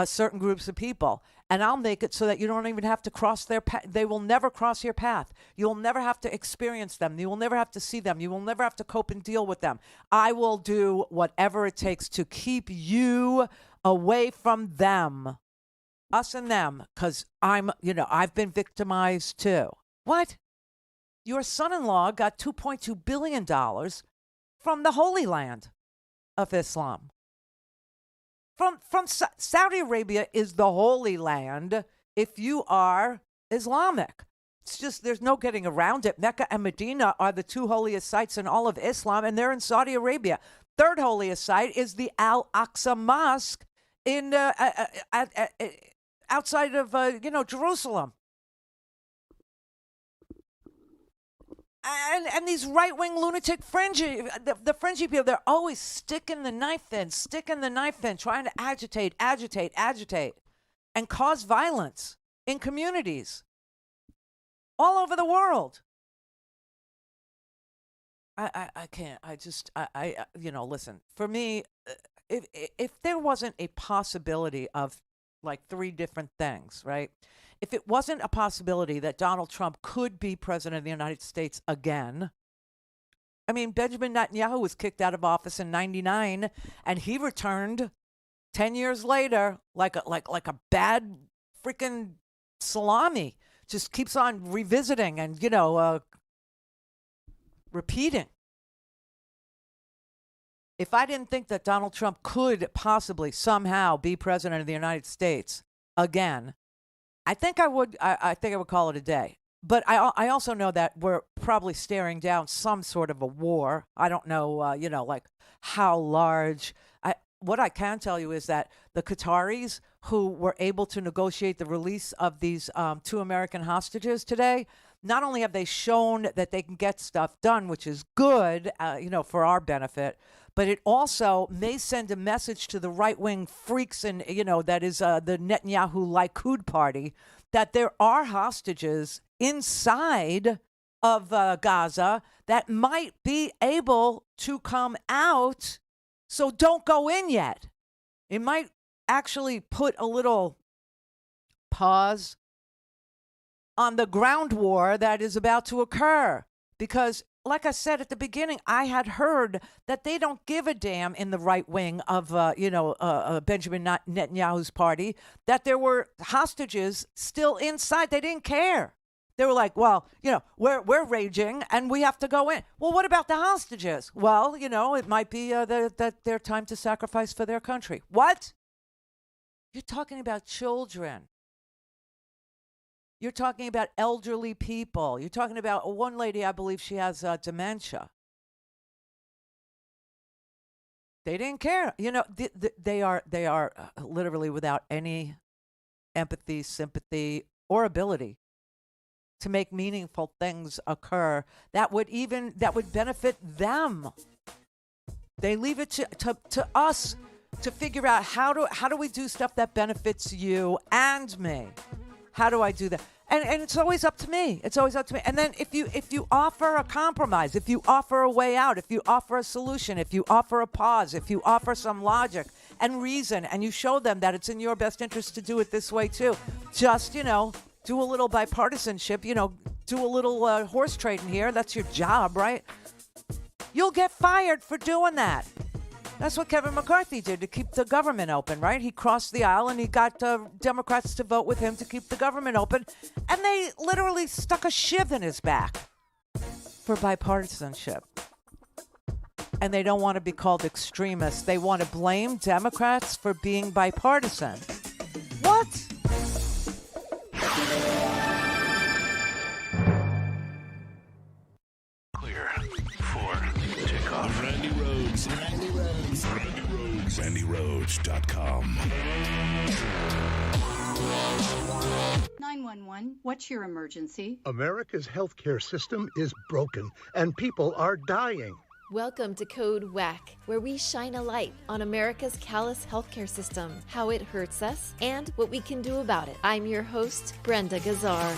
certain groups of people." And I'll make it so that you don't even have to cross their path. They will never cross your path. You'll never have to experience them. You will never have to see them. You will never have to cope and deal with them. I will do whatever it takes to keep you away from them. us and them, because I've been victimized too. What? Your son-in-law got $2.2 billion from the Holy Land of Islam. From Saudi Arabia is the Holy Land if you are Islamic. It's just there's no getting around it. Mecca and Medina are the two holiest sites in all of Islam, and they're in Saudi Arabia. Third holiest site is the Al-Aqsa Mosque in outside of Jerusalem. And these right-wing lunatic fringy people, they're always sticking the knife in, trying to agitate, and cause violence in communities all over the world. I can't. Listen, for me, if there wasn't a possibility of like three different things, right? If it wasn't a possibility that Donald Trump could be president of the United States again, I mean, Benjamin Netanyahu was kicked out of office in '99, and he returned 10 years later like a bad freaking salami. Just keeps on revisiting and repeating. If I didn't think that Donald Trump could possibly somehow be president of the United States again, I think I would call it a day. But I also know that we're probably staring down some sort of a war. I don't know, like how large. What I can tell you is that the Qataris who were able to negotiate the release of these 2 American hostages today, not only have they shown that they can get stuff done, which is good, for our benefit, but it also may send a message to the right-wing freaks and, that is the Netanyahu Likud party, that there are hostages inside of Gaza that might be able to come out. So don't go in yet. It might actually put a little pause on the ground war that is about to occur. Because, like I said at the beginning, I had heard that they don't give a damn in the right wing of, Benjamin Netanyahu's party, that there were hostages still inside. They didn't care. They were like, well, we're raging and we have to go in. Well, what about the hostages? Well, it might be that their time to sacrifice for their country. What? You're talking about children. You're talking about elderly people. You're talking about one lady, I believe she has dementia. They didn't care. They are literally without any empathy, sympathy, or ability to make meaningful things occur that would benefit them. They leave it to us to figure out how do we do stuff that benefits you and me. How do I do that? And it's always up to me. It's always up to me. And then if you offer a compromise, if you offer a way out, if you offer a solution, if you offer a pause, if you offer some logic and reason, and you show them that it's in your best interest to do it this way too, just, do a little bipartisanship, do a little horse trading here. That's your job, right? You'll get fired for doing that. That's what Kevin McCarthy did to keep the government open, right? He crossed the aisle and he got Democrats to vote with him to keep the government open. And they literally stuck a shiv in his back for bipartisanship. And they don't want to be called extremists. They want to blame Democrats for being bipartisan. What? Clear for takeoff. Randi Rhodes. Randi Rhodes. Randi Rhodes. RandiRhodes.com. 911, what's your emergency? America's healthcare system is broken and people are dying. Welcome to Code WACK, where we shine a light on America's callous healthcare system, how it hurts us, and what we can do about it. I'm your host, Brenda Gazar.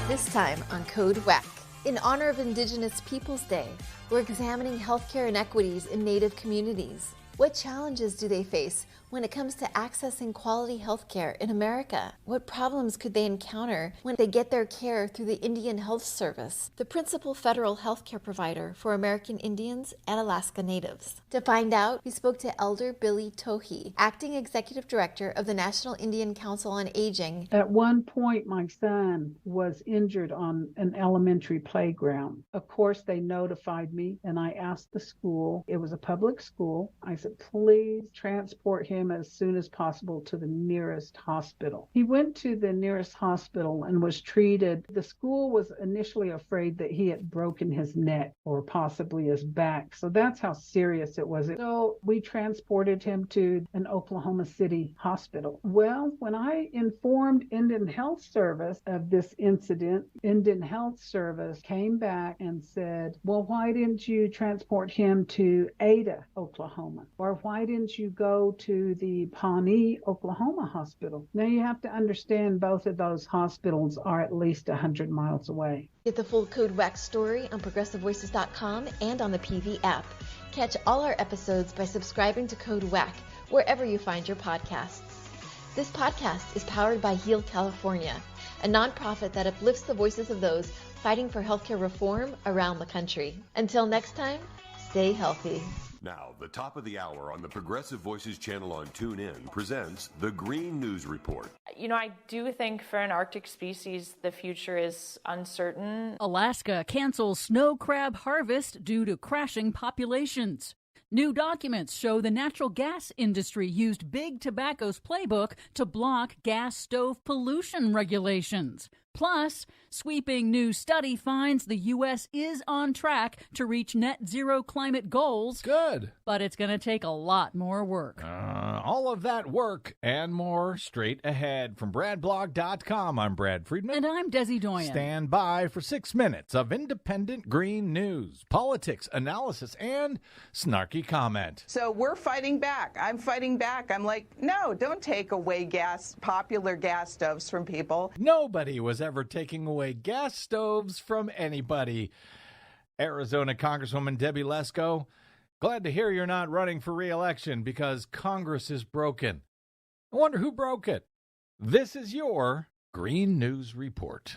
This time on Code WACK, in honor of Indigenous Peoples Day, we're examining healthcare inequities in Native communities. What challenges do they face when it comes to accessing quality health care in America? What problems could they encounter when they get their care through the Indian Health Service, the principal federal health care provider for American Indians and Alaska Natives? To find out, we spoke to Elder Billy Tohi, Acting Executive Director of the National Indian Council on Aging. At one point, my son was injured on an elementary playground. Of course, they notified me, and I asked the school. It was a public school. I said, please transport him as soon as possible to the nearest hospital. He went to the nearest hospital and was treated. The school was initially afraid that he had broken his neck or possibly his back. So that's how serious it was. So we transported him to an Oklahoma City hospital. Well, when I informed Indian Health Service of this incident, Indian Health Service came back and said, well, why didn't you transport him to Ada, Oklahoma? Or why didn't you go to the Pawnee, Oklahoma hospital? Now you have to understand both of those hospitals are at least 100 miles away. Get the full Code WAC story on ProgressiveVoices.com and on the PV app. Catch all our episodes by subscribing to Code WAC wherever you find your podcasts. This podcast is powered by Heal California, a nonprofit that uplifts the voices of those fighting for healthcare reform around the country. Until next time, stay healthy. Now, the top of the hour on the Progressive Voices channel on TuneIn presents the Green News Report. You know, I do think for an Arctic species, the future is uncertain. Alaska cancels snow crab harvest due to crashing populations. New documents show the natural gas industry used Big Tobacco's playbook to block gas stove pollution regulations. Plus, sweeping new study finds the U.S. is on track to reach net zero climate goals. Good. But it's going to take a lot more work. All of that work and more straight ahead. From BradBlog.com, I'm Brad Friedman. And I'm Desi Doyen. Stand by for 6 minutes of independent green news, politics, analysis, and snarky comment. So we're fighting back. I'm fighting back. I'm like, no, don't take away popular gas stoves from people. Nobody was ever taking away gas stoves from anybody. Arizona Congresswoman Debbie Lesko, glad to hear you're not running for re-election because Congress is broken. I wonder who broke it. This is your Green News Report.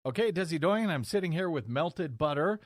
Okay, Desi Doyen, I'm sitting here with melted butter,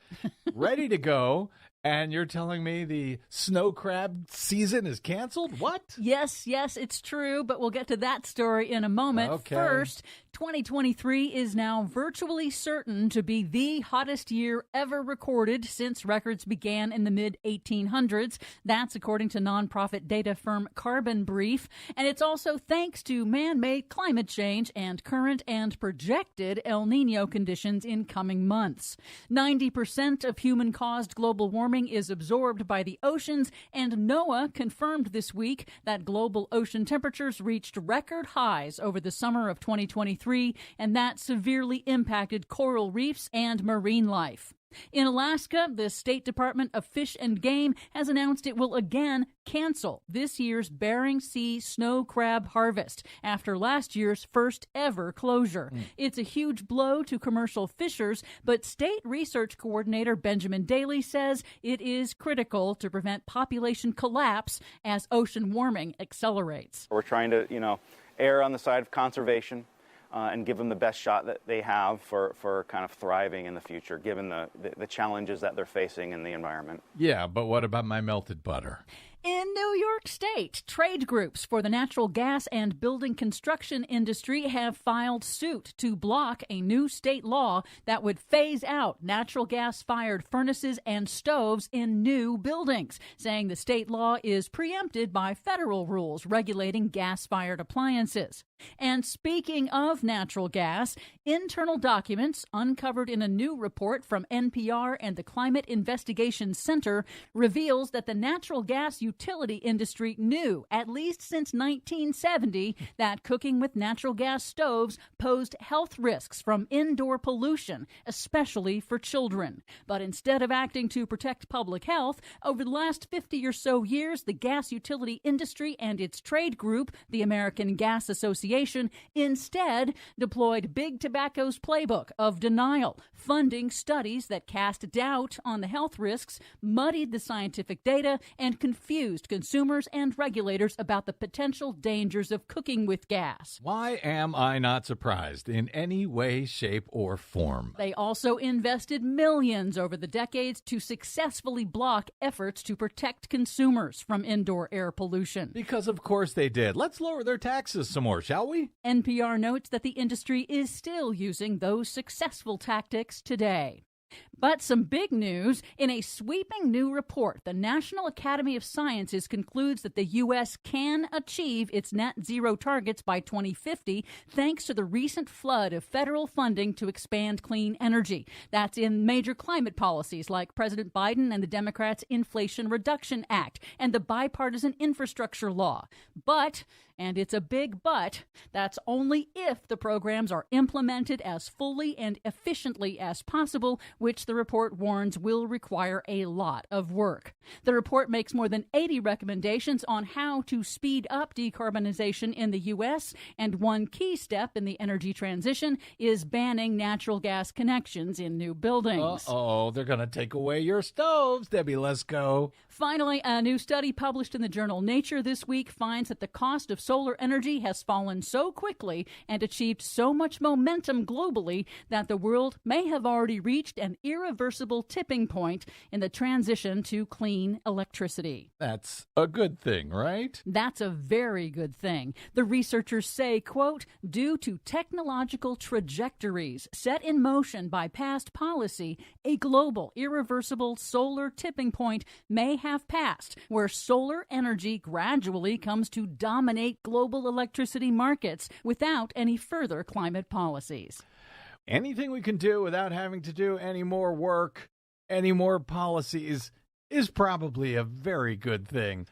ready to go, and you're telling me the snow crab season is canceled? What? Yes, it's true, but we'll get to that story in a moment. Okay. First, 2023 is now virtually certain to be the hottest year ever recorded since records began in the mid-1800s. That's according to nonprofit data firm Carbon Brief. And it's also thanks to man-made climate change and current and projected El Nino conditions in coming months. 90% of human-caused global warming is absorbed by the oceans, and NOAA confirmed this week that global ocean temperatures reached record highs over the summer of 2023, and that severely impacted coral reefs and marine life. In Alaska, the State Department of Fish and Game has announced it will again cancel this year's Bering Sea snow crab harvest after last year's first ever closure. It's a huge blow to commercial fishers, but State Research Coordinator Benjamin Daly says it is critical to prevent population collapse as ocean warming accelerates. We're trying to, err on the side of conservation. And give them the best shot that they have for kind of thriving in the future, given the challenges that they're facing in the environment. Yeah, but what about my melted butter? In New York State, trade groups for the natural gas and building construction industry have filed suit to block a new state law that would phase out natural gas-fired furnaces and stoves in new buildings, saying the state law is preempted by federal rules regulating gas-fired appliances. And speaking of natural gas, internal documents uncovered in a new report from NPR and the Climate Investigation Center reveals that the natural gas utility industry knew, at least since 1970, that cooking with natural gas stoves posed health risks from indoor pollution, especially for children. But instead of acting to protect public health, over the last 50 or so years, the gas utility industry and its trade group, the American Gas Association, instead deployed Big Tobacco's playbook of denial, funding studies that cast doubt on the health risks, muddied the scientific data, and confused confused consumers and regulators about the potential dangers of cooking with gas. Why am I not surprised in any way, shape, or form? They also invested millions over the decades to successfully block efforts to protect consumers from indoor air pollution. Because of course they did. Let's lower their taxes some more, shall we? NPR notes that the industry is still using those successful tactics today. But some big news. In a sweeping new report, the National Academy of Sciences concludes that the U.S. can achieve its net zero targets by 2050 thanks to the recent flood of federal funding to expand clean energy. That's in major climate policies like President Biden and the Democrats' Inflation Reduction Act and the bipartisan infrastructure law. But, and it's a big but, that's only if the programs are implemented as fully and efficiently as possible, which the report warns will require a lot of work. The report makes more than 80 recommendations on how to speed up decarbonization in the U.S., and one key step in the energy transition is banning natural gas connections in new buildings. Uh-oh, they're going to take away your stoves, Debbie Lesko. Finally, a new study published in the journal Nature this week finds that the cost of solar energy has fallen so quickly and achieved so much momentum globally that the world may have already reached an irreversible tipping point in the transition to clean electricity. That's a good thing, right? That's a very good thing. The researchers say, quote, due to technological trajectories set in motion by past policy, a global irreversible solar tipping point may have passed, where solar energy gradually comes to dominate global electricity markets without any further climate policies. Anything we can do without having to do any more work, any more policies, is probably a very good thing.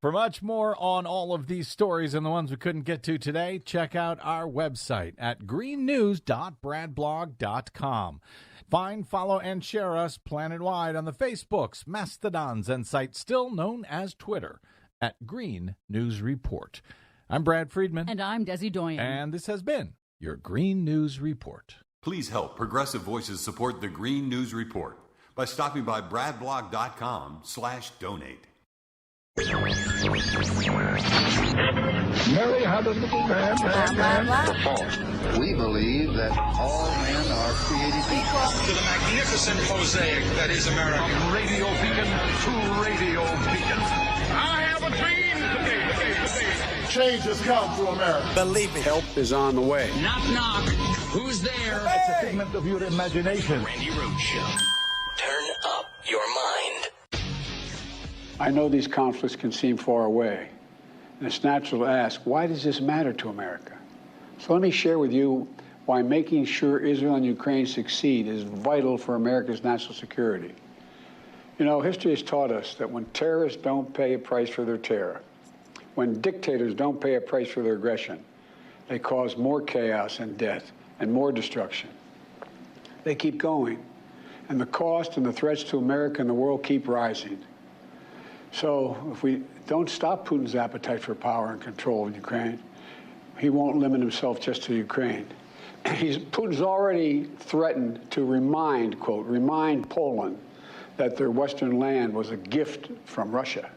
For much more on all of these stories and the ones we couldn't get to today, check out our website at greennews.bradblog.com. Find, follow, and share us planet-wide on the Facebooks, Mastodons, and sites still known as Twitter at Green News Report. I'm Brad Friedman. And I'm Desi Doyen. And this has been your Green News Report. Please help Progressive Voices support the Green News Report by stopping by bradblog.com/donate. Mary had a little man. We believe that all men are created equal. To the magnificent mosaic that is America. From radio beacon to radio beacon. I have a dream today. Change has come to America. Believe me. Help is on the way. Knock, knock. Who's there? It's a figment of your imagination. Randi Rhodes Show. Turn up your mind. I know these conflicts can seem far away, and it's natural to ask, why does this matter to America? So let me share with you why making sure Israel and Ukraine succeed is vital for America's national security. You know, history has taught us that when terrorists don't pay a price for their terror, when dictators don't pay a price for their aggression, they cause more chaos and death and more destruction. They keep going, and the cost and the threats to America and the world keep rising. So if we don't stop Putin's appetite for power and control in Ukraine, he won't limit himself just to Ukraine. Putin's already threatened to remind Poland that their Western land was a gift from Russia.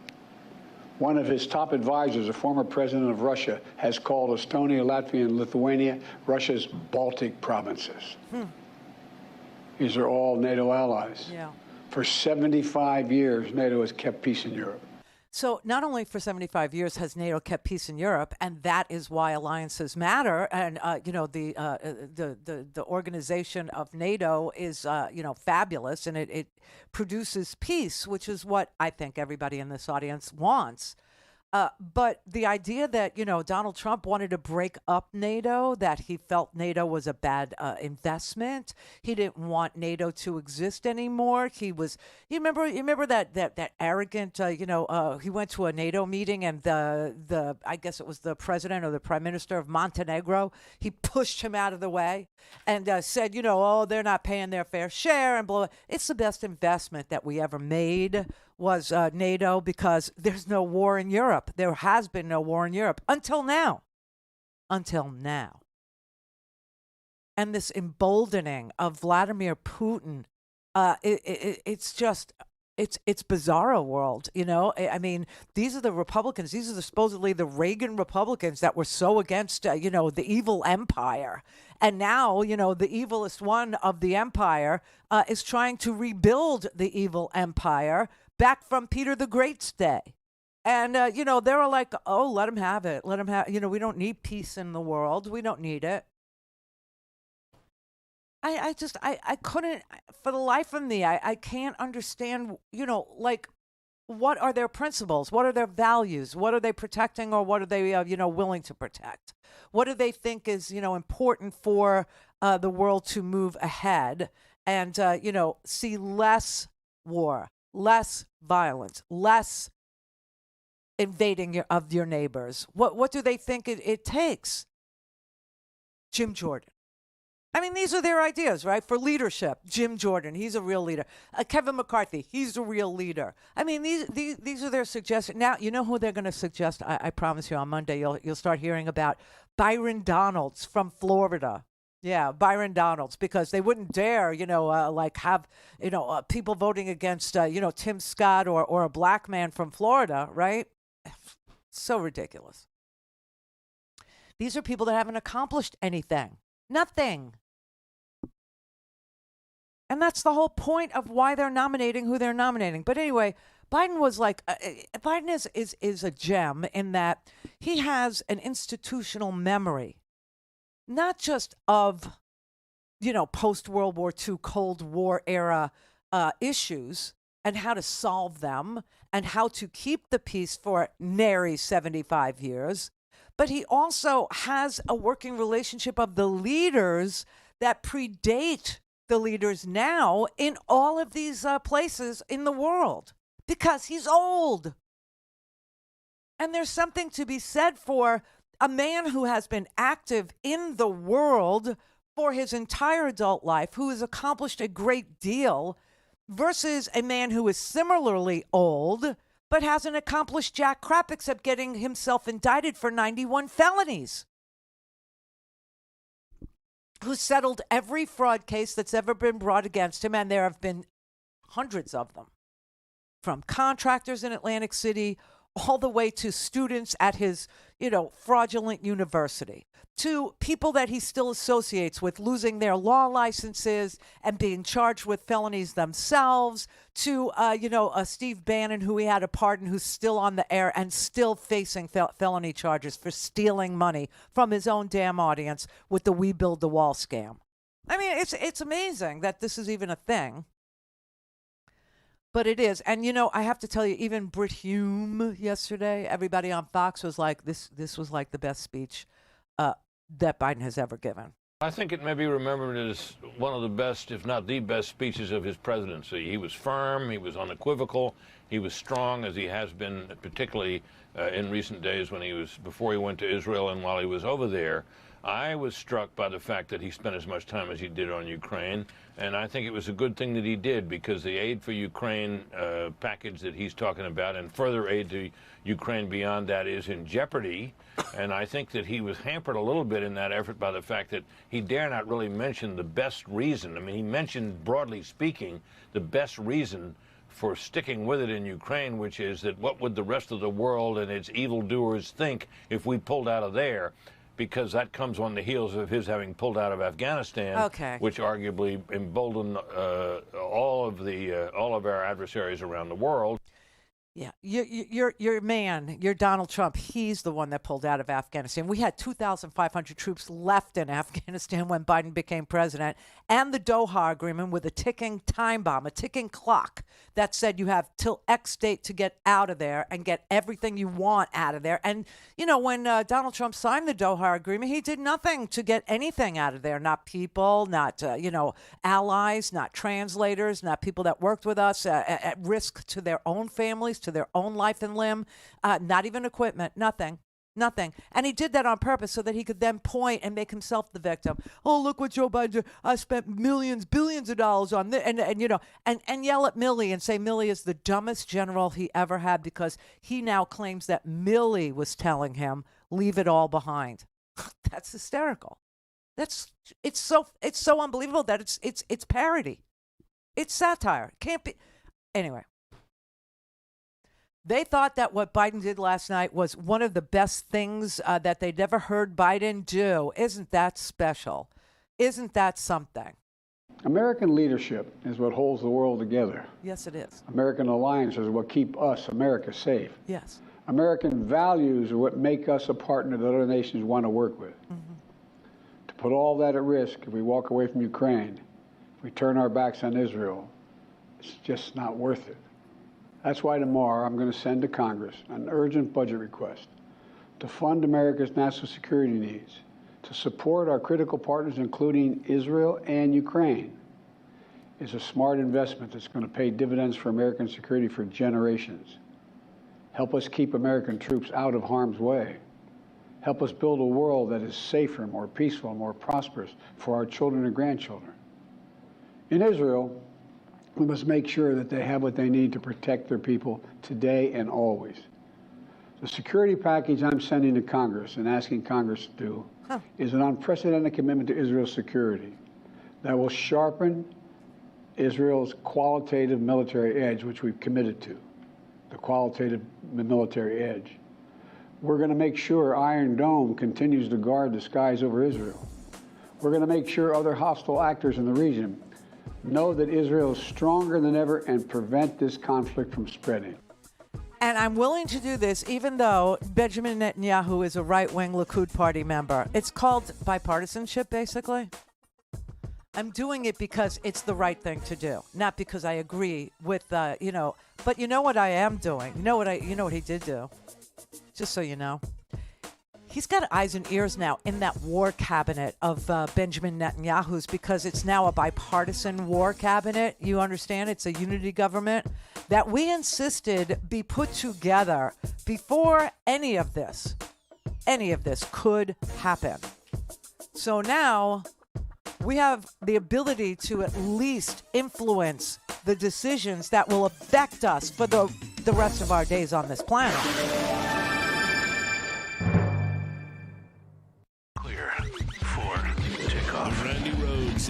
One of his top advisors, a former president of Russia, has called Estonia, Latvia, and Lithuania Russia's Baltic provinces. These are all NATO allies. Yeah. For 75 years, NATO has kept peace in Europe. So not only for 75 years has NATO kept peace in Europe, and that is why alliances matter. And the organization of NATO is fabulous, and it produces peace, which is what I think everybody in this audience wants. But the idea that, Donald Trump wanted to break up NATO, that he felt NATO was a bad investment. He didn't want NATO to exist anymore. You remember that arrogant, he went to a NATO meeting and I guess it was the president or the prime minister of Montenegro, he pushed him out of the way and said, they're not paying their fair share and blah. It's the best investment that we ever made was NATO, because there's no war in Europe. There has been no war in Europe until now. And this emboldening of Vladimir Putin, it's just it's bizarro world, you know. I mean, these are the Republicans. These are supposedly the Reagan Republicans that were so against, the evil empire. And now, the evilest one of the empire is trying to rebuild the evil empire back from Peter the Great's day. And, they were like, oh, let him have it. Let him have, we don't need peace in the world. We don't need it. I couldn't, for the life of me, I can't understand, what are their principles? What are their values? What are they protecting, or what are they, willing to protect? What do they think is, important for the world to move ahead and, see less war, less violence, less invading of your neighbors? What do they think it takes? Jim Jordan. I mean, these are their ideas, right? For leadership. Jim Jordan, he's a real leader. Kevin McCarthy, he's a real leader. I mean, these are their suggestions. Now, you know who they're going to suggest? I promise you, on Monday, you'll start hearing about Byron Donalds from Florida. Yeah, Byron Donalds, because they wouldn't dare, have, people voting against, Tim Scott or a black man from Florida, right? So ridiculous. These are people that haven't accomplished anything. Nothing. And that's the whole point of why they're nominating who they're nominating. But anyway, Biden was like, Biden is a gem in that he has an institutional memory, not just of, post-World War II, Cold War era issues and how to solve them and how to keep the peace for nary 75 years, but he also has a working relationship of the leaders that predate the leaders now in all of these places in the world, because he's old. And there's something to be said for a man who has been active in the world for his entire adult life, who has accomplished a great deal, versus a man who is similarly old but hasn't accomplished jack crap except getting himself indicted for 91 felonies. Who settled every fraud case that's ever been brought against him, and there have been hundreds of them, from contractors in Atlantic City all the way to students at his, fraudulent university, to people that he still associates with losing their law licenses and being charged with felonies themselves, to, Steve Bannon, who he had a pardon, who's still on the air and still facing felony charges for stealing money from his own damn audience with the We Build the Wall scam. I mean, it's amazing that this is even a thing. But it is. And, I have to tell you, even Brit Hume yesterday, everybody on Fox was like, this was like the best speech that Biden has ever given. I think it may be remembered as one of the best, if not the best, speeches of his presidency. He was firm, he was unequivocal, he was strong, as he has been, particularly in recent days before he went to Israel and while he was over there. I was struck by the fact that he spent as much time as he did on Ukraine, and I think it was a good thing that he did, because the aid for Ukraine package that he's talking about, and further aid to Ukraine beyond that, is in jeopardy. And I think that he was hampered a little bit in that effort by the fact that he dare not really mention the best reason. I mean, he mentioned, broadly speaking, the best reason for sticking with it in Ukraine, which is that what would the rest of the world and its evildoers think if we pulled out of there? Because that comes on the heels of his having pulled out of Afghanistan, which arguably emboldened all of our adversaries around the world. Yeah, your man, your Donald Trump, he's the one that pulled out of Afghanistan. We had 2,500 troops left in Afghanistan when Biden became president, and the Doha Agreement with a ticking time bomb, a ticking clock that said you have till X date to get out of there and get everything you want out of there. And, when Donald Trump signed the Doha Agreement, he did nothing to get anything out of there. Not people, not, allies, not translators, not people that worked with us at risk to their own families, to their own life and limb, not even equipment, nothing. And he did that on purpose so that he could then point and make himself the victim. Oh, look what Joe Biden did. I spent millions, billions of dollars on this, and yell at Milley and say Milley is the dumbest general he ever had, because he now claims that Milley was telling him, leave it all behind. That's hysterical. It's so unbelievable that it's parody. It's satire. Can't be. Anyway. They thought that what Biden did last night was one of the best things that they'd ever heard Biden do. Isn't that special? Isn't that something? American leadership is what holds the world together. Yes, it is. American alliances are what keep us, America, safe. Yes. American values are what make us a partner that other nations want to work with. Mm-hmm. To put all that at risk, if we walk away from Ukraine, if we turn our backs on Israel, it's just not worth it. That's why tomorrow I'm going to send to Congress an urgent budget request to fund America's national security needs, to support our critical partners, including Israel and Ukraine. It's a smart investment that's going to pay dividends for American security for generations. Help us keep American troops out of harm's way. Help us build a world that is safer, more peaceful, more prosperous for our children and grandchildren. In Israel, we must make sure that they have what they need to protect their people today and always. The security package I'm sending to Congress and asking Congress to do is an unprecedented commitment to Israel's security that will sharpen Israel's qualitative military edge, which we've committed to, the qualitative military edge. We're going to make sure Iron Dome continues to guard the skies over Israel. We're going to make sure other hostile actors in the region know that Israel is stronger than ever and prevent this conflict from spreading. And I'm willing to do this even though Benjamin Netanyahu is a right-wing Likud party member. It's called bipartisanship, basically. I'm doing it because it's the right thing to do, not because I agree with, But you know what I am doing? You know what he did do? Just so you know. He's got eyes and ears now in that war cabinet of Benjamin Netanyahu's because it's now a bipartisan war cabinet. You understand? It's a unity government that we insisted be put together before any of this could happen. So now we have the ability to at least influence the decisions that will affect us for the rest of our days on this planet. Randi Rhodes.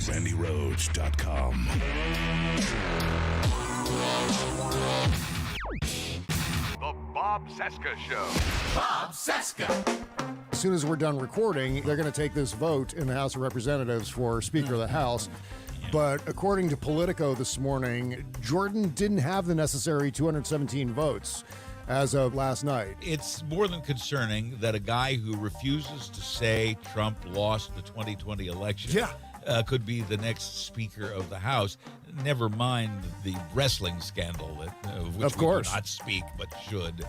RandiRhodes.com. The Bob Cesca Show. Bob Cesca. As soon as we're done recording, they're going to take this vote in the House of Representatives for Speaker of the House. But according to Politico this morning, Jordan didn't have the necessary 217 votes as of last night. It's more than concerning that a guy who refuses to say Trump lost the 2020 election could be the next Speaker of the House. Never mind the wrestling scandal of which we do not speak but should.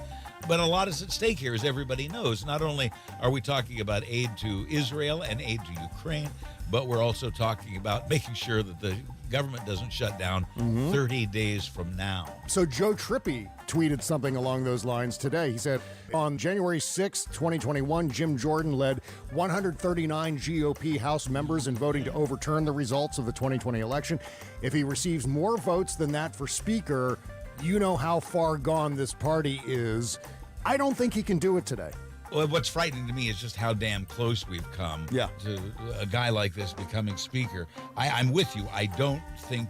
But a lot is at stake here, as everybody knows. Not only are we talking about aid to Israel and aid to Ukraine, but we're also talking about making sure that the government doesn't shut down 30 days from now. So Joe Trippi tweeted something along those lines today. He said, on January 6, 2021, Jim Jordan led 139 GOP House members in voting to overturn the results of the 2020 election. If he receives more votes than that for Speaker, you know how far gone this party is. I don't think he can do it today. Well, what's frightening to me is just how damn close we've come to a guy like this becoming Speaker. I'm with you. I don't think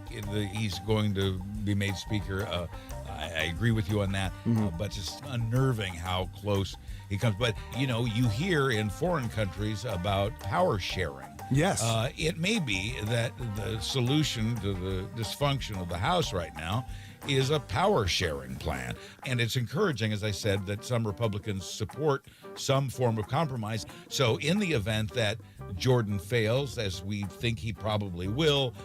he's going to be made Speaker. I agree with you on that, but just unnerving how close he comes. But, you hear in foreign countries about power sharing. Yes. It may be that the solution to the dysfunction of the House right now is a power sharing plan. And it's encouraging, as I said, that some Republicans support some form of compromise. So in the event that Jordan fails, as we think he probably will,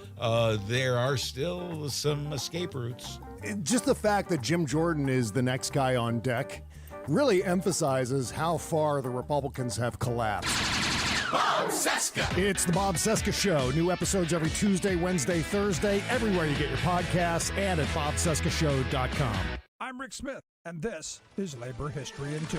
there are still some escape routes. Just the fact that Jim Jordan is the next guy on deck really emphasizes how far the Republicans have collapsed. Bob Cesca. It's the Bob Cesca Show. New episodes every Tuesday, Wednesday, Thursday, everywhere you get your podcasts, and at bobcescashow.com. I'm Rick Smith, and this is Labor History in 2.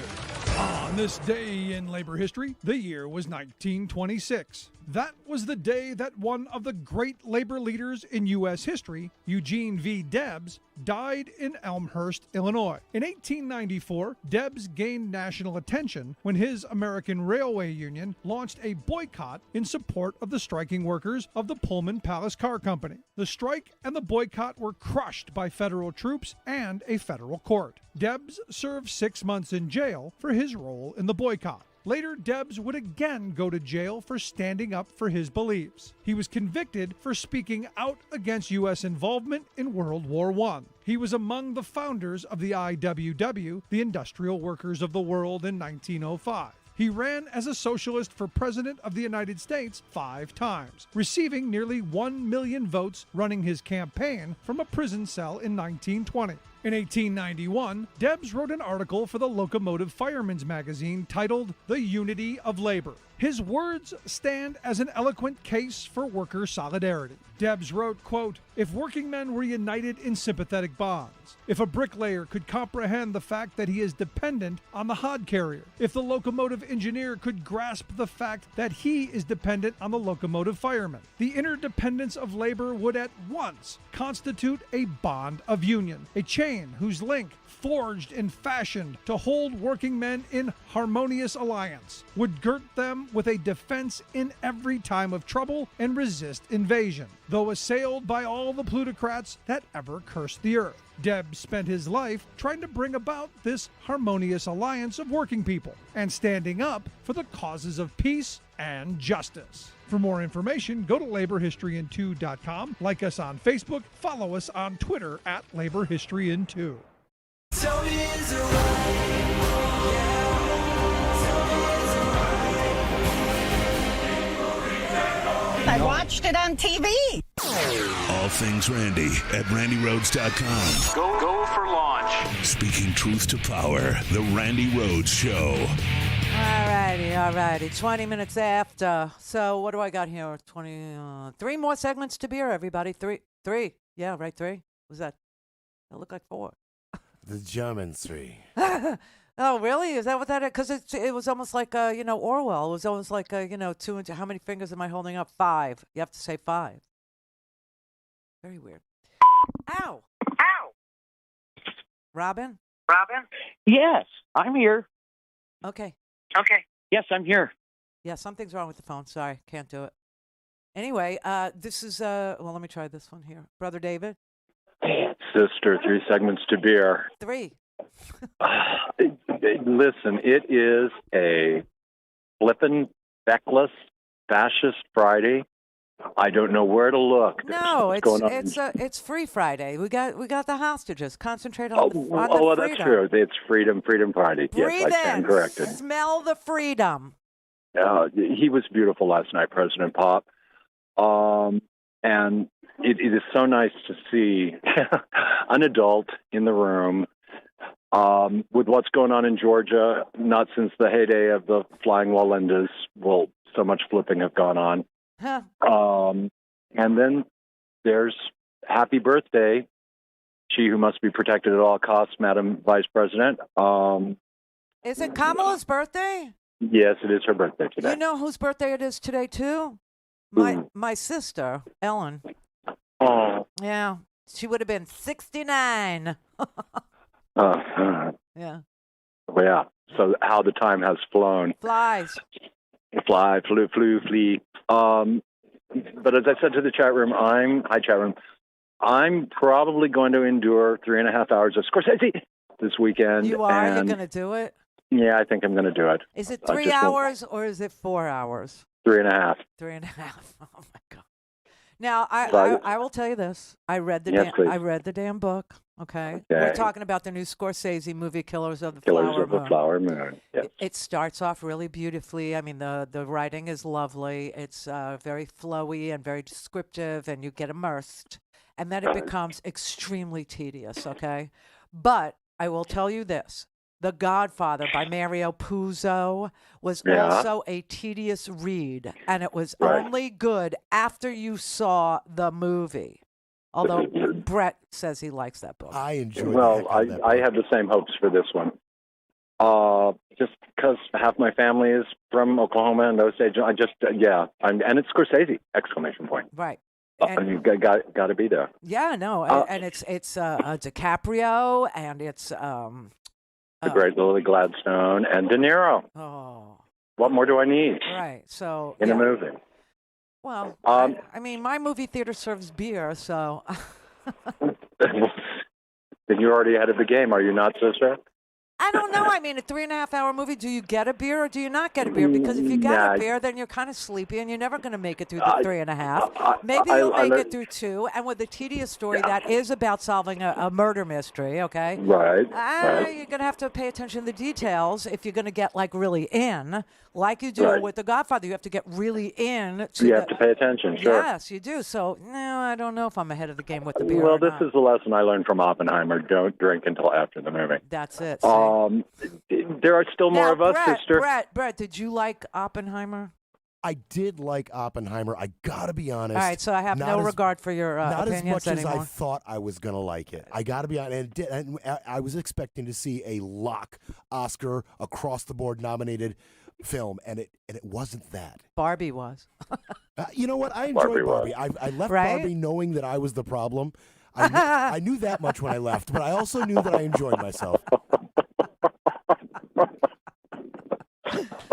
On this day in labor history, the year was 1926. That was the day that one of the great labor leaders in U.S. history, Eugene V. Debs, died in Elmhurst, Illinois. In 1894, Debs gained national attention when his American Railway Union launched a boycott in support of the striking workers of the Pullman Palace Car Company. The strike and the boycott were crushed by federal troops and a federal court. Debs served 6 months in jail for his role in the boycott. Later, Debs would again go to jail for standing up for his beliefs. He was convicted for speaking out against U.S. involvement in World War I. He was among the founders of the IWW, the Industrial Workers of the World, in 1905. He ran as a socialist for President of the United States 5 times, receiving nearly 1 million votes running his campaign from a prison cell in 1920. In 1891, Debs wrote an article for the Locomotive Fireman's magazine titled The Unity of Labor. His words stand as an eloquent case for worker solidarity. Debs wrote, quote, "If working men were united in sympathetic bonds, if a bricklayer could comprehend the fact that he is dependent on the hod carrier, if the locomotive engineer could grasp the fact that he is dependent on the locomotive fireman, the interdependence of labor would at once constitute a bond of union, a chain whose link, forged and fashioned to hold working men in harmonious alliance, would girt them with a defense in every time of trouble and resist invasion, though assailed by all the plutocrats that ever cursed the earth." Debs spent his life trying to bring about this harmonious alliance of working people and standing up for the causes of peace and justice. For more information, go to laborhistoryin2.com, like us on Facebook, follow us on Twitter at laborhistoryin2. I watched it on TV. All things Randy at RandyRhodes.com. Go for launch. Speaking truth to power, the Randi Rhodes Show. All righty. 20 minutes after. So what do I got here? 3 more segments to beer, everybody. Three. Yeah, right, 3. Was that? It looked like 4. The German 3. Oh, really? Is that what that is? Because it was almost like, Orwell. It was almost like, 2 and 2. How many fingers am I holding up? 5. You have to say 5. Very weird. Ow. Robin? Yes, I'm here. Okay. Yes, I'm here. Yeah, something's wrong with the phone. Sorry, can't do it. Anyway, this is, let me try this one here. Brother David? Sister, 3 segments to beer. 3. Listen, it is a flippin' feckless fascist Friday. I don't know where to look. No, it's Free Friday. We got the hostages. Concentrate on the freedom. That's true. It's Freedom Friday. Breathe yes, I stand corrected. Smell the freedom. He was beautiful last night, President Pop. And it is so nice to see an adult in the room with what's going on in Georgia. Not since the heyday of the Flying Walendas will so much flipping have gone on. Huh. And then there's happy birthday, she who must be protected at all costs, Madam Vice President. Is it Kamala's birthday? Yes, it is her birthday today. You know whose birthday it is today, too? My sister, Ellen. Oh. Yeah, she would have been 69. Yeah. Well, yeah. So how the time has flown. Flies. Fly, flee. But as I said to the chat room, I'm probably going to endure 3.5 hours of Scorsese this weekend. You are? You're going to do it? Yeah, I think I'm going to do it. Is it 3 hours or is it 4 hours? 3.5. 3.5. Oh my God. Now I will tell you this. I read the damn book. Okay. We're talking about the new Scorsese movie, Killers of the Flower Moon. Yes. It starts off really beautifully. I mean, the writing is lovely. It's very flowy and very descriptive, and you get immersed. And then it becomes extremely tedious. Okay. But I will tell you this. The Godfather by Mario Puzo was also a tedious read, and it was only good after you saw the movie. Although Brett says he likes that book. I enjoy it. Well, I have the same hopes for this one. Just because half my family is from Oklahoma and those states, and it's Scorsese! Exclamation point. Right. You got to be there. Yeah, no, and it's DiCaprio, and it's the great Lily Gladstone and De Niro. Oh, what more do I need? Right. So in a movie. Well, I mean, my movie theater serves beer, so. Then you're already ahead of the game, are you not, sister? I don't know. I mean, a 3.5-hour movie, do you get a beer or do you not get a beer? Because if you get a beer, then you're kind of sleepy and you're never going to make it through the 3.5. Maybe you'll make it through 2. And with a tedious story that is about solving a murder mystery, okay? Right. You're going to have to pay attention to the details if you're going to get, like, really in, like you do with The Godfather. You have to get really in. You have to pay attention, sure. Yes, you do. So, no, I don't know if I'm ahead of the game with the beer. Well, this is the lesson I learned from Oppenheimer. Don't drink until after the movie. That's it. There are still more of us, sister. Brett, did you like Oppenheimer? I did like Oppenheimer. I gotta be honest. All right, so I have no regard for your not opinions as much anymore. as I thought I was gonna like it. I gotta be honest. And I was expecting to see a lock Oscar across the board nominated film, and it wasn't that. Barbie was. You know what? I enjoyed Barbie. I left Barbie knowing that I was the problem. I knew that much when I left, but I also knew that I enjoyed myself.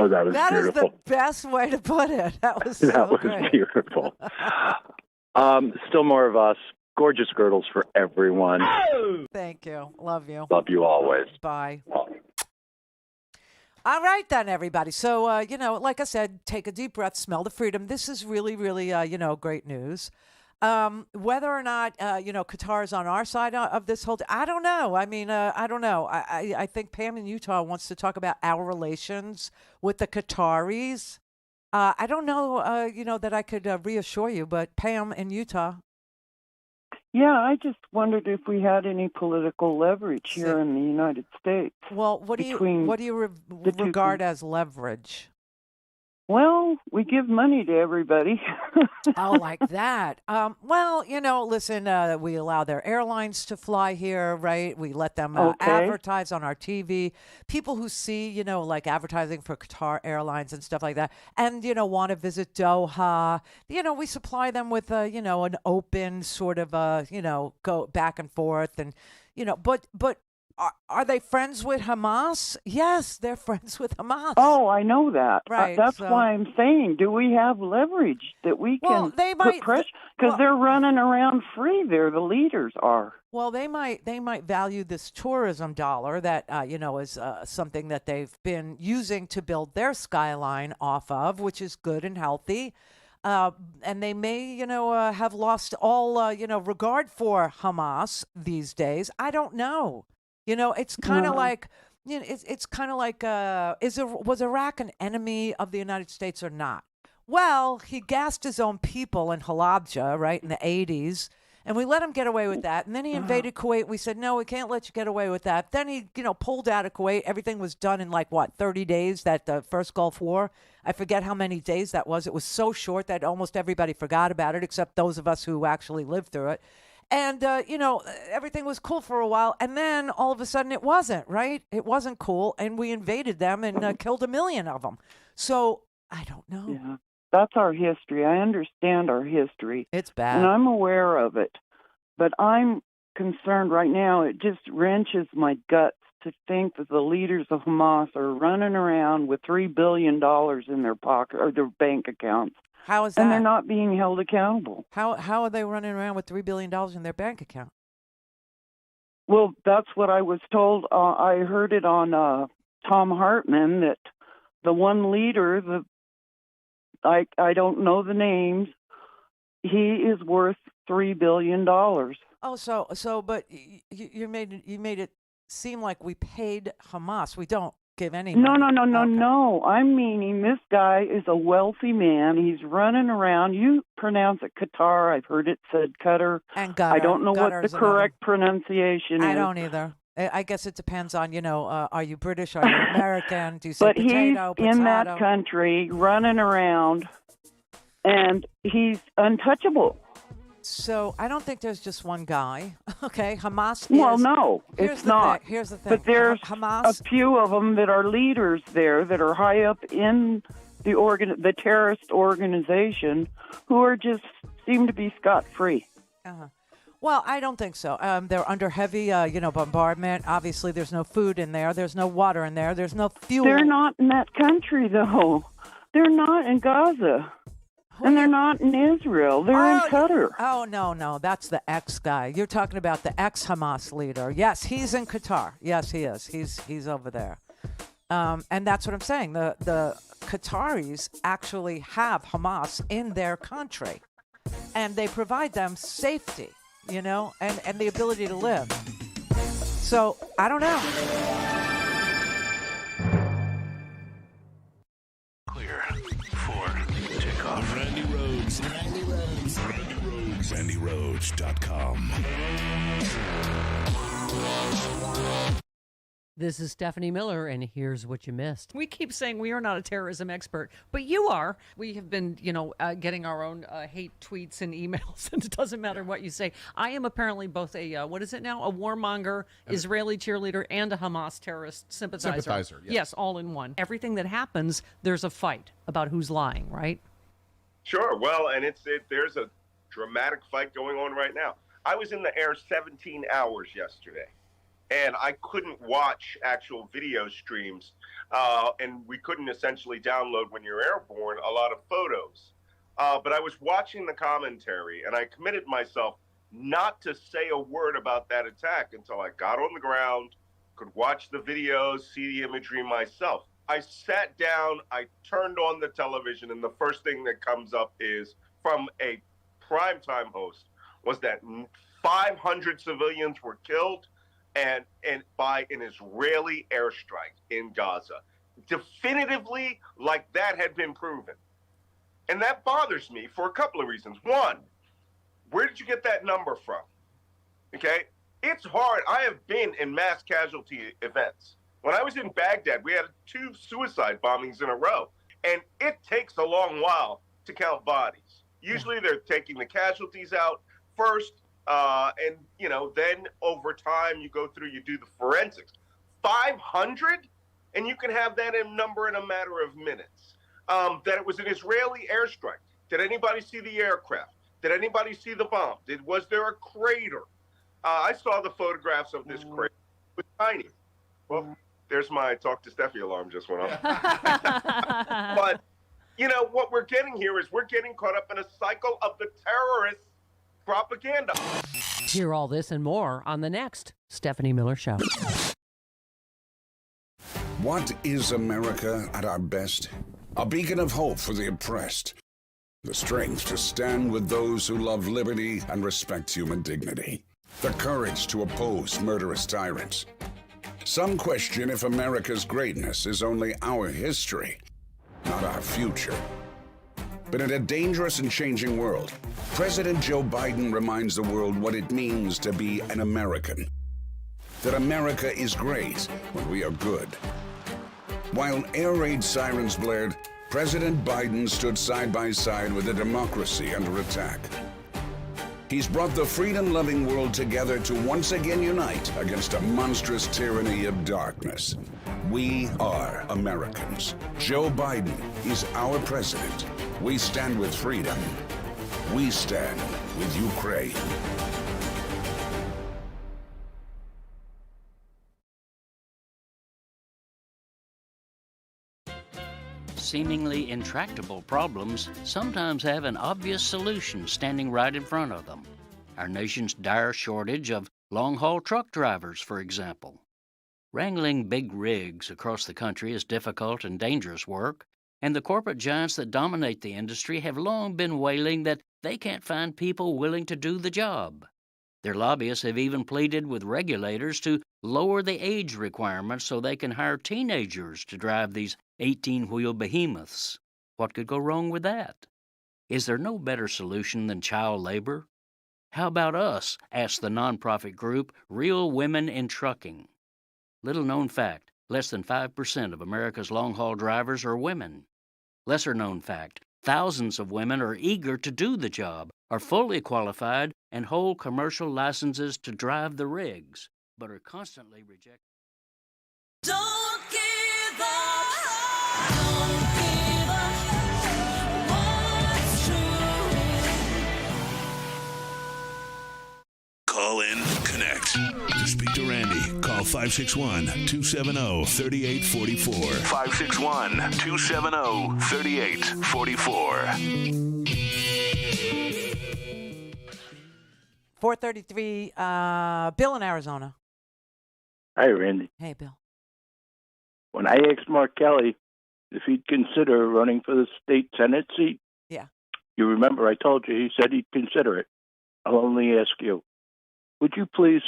Oh, that was That beautiful. is the best way to put it. That was so great. Beautiful. Still more of us. Gorgeous girdles for everyone. Thank you. Love you. Love you always. Bye. All right, then, everybody. So, like I said, take a deep breath, smell the freedom. This is really, really, great news. Whether or not, Qatar is on our side of this whole I don't know. I mean, I don't know. I think Pam in Utah wants to talk about our relations with the Qataris. I don't know, that I could reassure you, but Pam in Utah. Yeah, I just wondered if we had any political leverage here in the United States. Well, what do you regard as leverage? Well, we give money to everybody. Oh, like that. Well, listen, we allow their airlines to fly here, right? We let them advertise on our TV. People who see, like advertising for Qatar Airlines and stuff like that, and, want to visit Doha, we supply them with, an open sort of, go back and forth. And, but are they friends with Hamas? Yes, they're friends with Hamas. Oh, I know that. Right. That's why I'm saying, do we have leverage that we can they put might, pressure? Because they're running around free there. The leaders are. Well, they might value this tourism dollar that, is something that they've been using to build their skyline off of, which is good and healthy. And they may, have lost all, regard for Hamas these days. I don't know. It's kind of like, it's kind of like, was Iraq an enemy of the United States or not? Well, he gassed his own people in Halabja, right, in the 80s, and we let him get away with that. And then he invaded Kuwait. We said, no, we can't let you get away with that. Then he, pulled out of Kuwait. Everything was done in 30 days, that first Gulf War. I forget how many days that was. It was so short that almost everybody forgot about it, except those of us who actually lived through it. And, everything was cool for a while. And then all of a sudden it wasn't, right? It wasn't cool. And we invaded them and killed 1 million of them. So I don't know. Yeah, that's our history. I understand our history. It's bad. And I'm aware of it. But I'm concerned right now. It just wrenches my guts to think that the leaders of Hamas are running around with $3 billion in their pocket or their bank accounts. How is that? And they're not being held accountable. How are they running around with $3 billion in their bank account? Well, that's what I was told. I heard it on Tom Hartman that the one leader, I don't know the names, he is worth $3 billion. Oh, but you made it seem like we paid Hamas. We don't give any money. No. I'm meaning this guy is a wealthy man. He's running around. You pronounce it Qatar. I've heard it said Qatar. And Qatar. I don't know what the correct pronunciation is. I don't either. I guess it depends on, are you British? Are you American? Do you say but potato? He's in that country running around, and he's untouchable. So I don't think there's just one guy. Okay, Hamas. Well, no, it's not. Here's the thing. But there's Hamas. a few of them that are leaders there that are high up in the terrorist organization who are just seem to be scot-free. Well, I don't think so. They're under heavy, bombardment. Obviously, there's no food in there. There's no water in there. There's no fuel. They're not in that country, though. They're not in Gaza. And they're not in Israel. They're in Qatar. Oh, no. That's the ex guy. You're talking about the ex-Hamas leader. Yes, he's in Qatar. Yes, he is. He's over there. And that's what I'm saying. The Qataris actually have Hamas in their country. And they provide them safety, and the ability to live. So, I don't know. Clear for takeoff. Randi Rhodes. RandiRhodes.com. This is Stephanie Miller, and here's what you missed. We keep saying we are not a terrorism expert, but you are. We have been, getting our own hate tweets and emails, and it doesn't matter what you say. I am apparently both a, what is it now? A warmonger, Israeli cheerleader, and a Hamas terrorist sympathizer. Yes, all in one. Everything that happens, there's a fight about who's lying, right? Sure. Well, and there's a dramatic fight going on right now. I was in the air 17 hours yesterday. And I couldn't watch actual video streams, and we couldn't essentially download when you're airborne a lot of photos. But I was watching the commentary, and I committed myself not to say a word about that attack until I got on the ground, could watch the videos, see the imagery myself. I sat down, I turned on the television, and the first thing that comes up is from a primetime host was that 500 civilians were killed and by an Israeli airstrike in Gaza. Definitively, like that had been proven. And that bothers me for a couple of reasons. One, where did you get that number from? Okay? It's hard. I have been in mass casualty events. When I was in Baghdad, we had 2 suicide bombings in a row. And it takes a long while to count bodies. Usually they're taking the casualties out first, and, then over time you go through, you do the forensics. 500? And you can have that number in a matter of minutes. That it was an Israeli airstrike. Did anybody see the aircraft? Did anybody see the bomb? Was there a crater? I saw the photographs of this crater. It was tiny. Well, there's my talk to Steffi alarm just went off. But, what we're getting here is we're getting caught up in a cycle of the terrorist propaganda. Hear all this and more on the next Stephanie Miller Show. What is America at our best? A beacon of hope for the oppressed. The strength to stand with those who love liberty and respect human dignity. The courage to oppose murderous tyrants. Some question if America's greatness is only our history, not our future. But in a dangerous and changing world, President Joe Biden reminds the world what it means to be an American. That America is great when we are good. While air raid sirens blared, President Biden stood side by side with a democracy under attack. He's brought the freedom-loving world together to once again unite against a monstrous tyranny of darkness. We are Americans. Joe Biden is our president. We stand with freedom. We stand with Ukraine. Seemingly intractable problems sometimes have an obvious solution standing right in front of them. Our nation's dire shortage of long-haul truck drivers, for example. Wrangling big rigs across the country is difficult and dangerous work, and the corporate giants that dominate the industry have long been wailing that they can't find people willing to do the job. Their lobbyists have even pleaded with regulators to lower the age requirements so they can hire teenagers to drive these 18-wheel behemoths. What could go wrong with that? Is there no better solution than child labor? How about us, asked the nonprofit group Real Women in Trucking. Little known fact, less than 5% of America's long-haul drivers are women. Lesser known fact, thousands of women are eager to do the job, are fully qualified and hold commercial licenses to drive the rigs, but are constantly rejected. Don't give up. Don't give up. What's true? Call in, connect. To speak to Randy, call 561-270-3844. 561-270-3844. 433, Bill in Arizona. Hi, Randy. Hey, Bill. When I asked Mark Kelly if he'd consider running for the state Senate seat, yeah, you remember I told you he said he'd consider it. I'll only ask you, would you please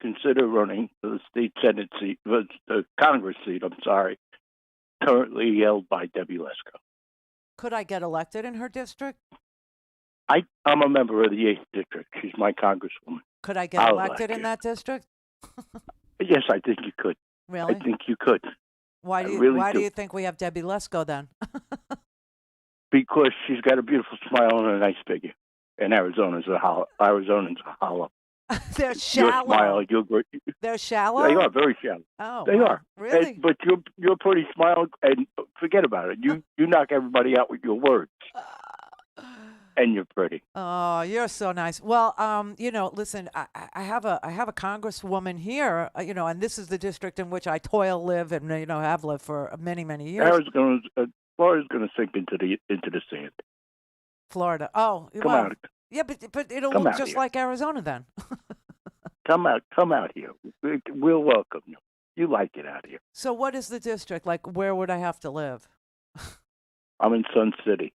consider running for the state Senate seat, the Congress seat, I'm sorry, currently held by Debbie Lesko? Could I get elected in her district? I'm a member of the 8th District. She's my congresswoman. Could I get elected in that district? Yes, I think you could. Really? I think you could. Why do you, really do you think we have Debbie Lesko then? Because she's got a beautiful smile and a nice figure. And Arizona's a hollow. They're shallow. Your smile, they're shallow? They are very shallow. Oh, they are. Really? But your pretty smile, and forget about it. You knock everybody out with your words. And you're pretty. Oh, you're so nice. Well, listen, I have a congresswoman here, and this is the district in which I live, and have lived for many, many years. Florida's going to sink into the sand. Florida. Oh, come out. Yeah, but it'll look just like Arizona then. Come out here. We'll welcome you. You like it out here. So, what is the district like? Where would I have to live? I'm in Sun City.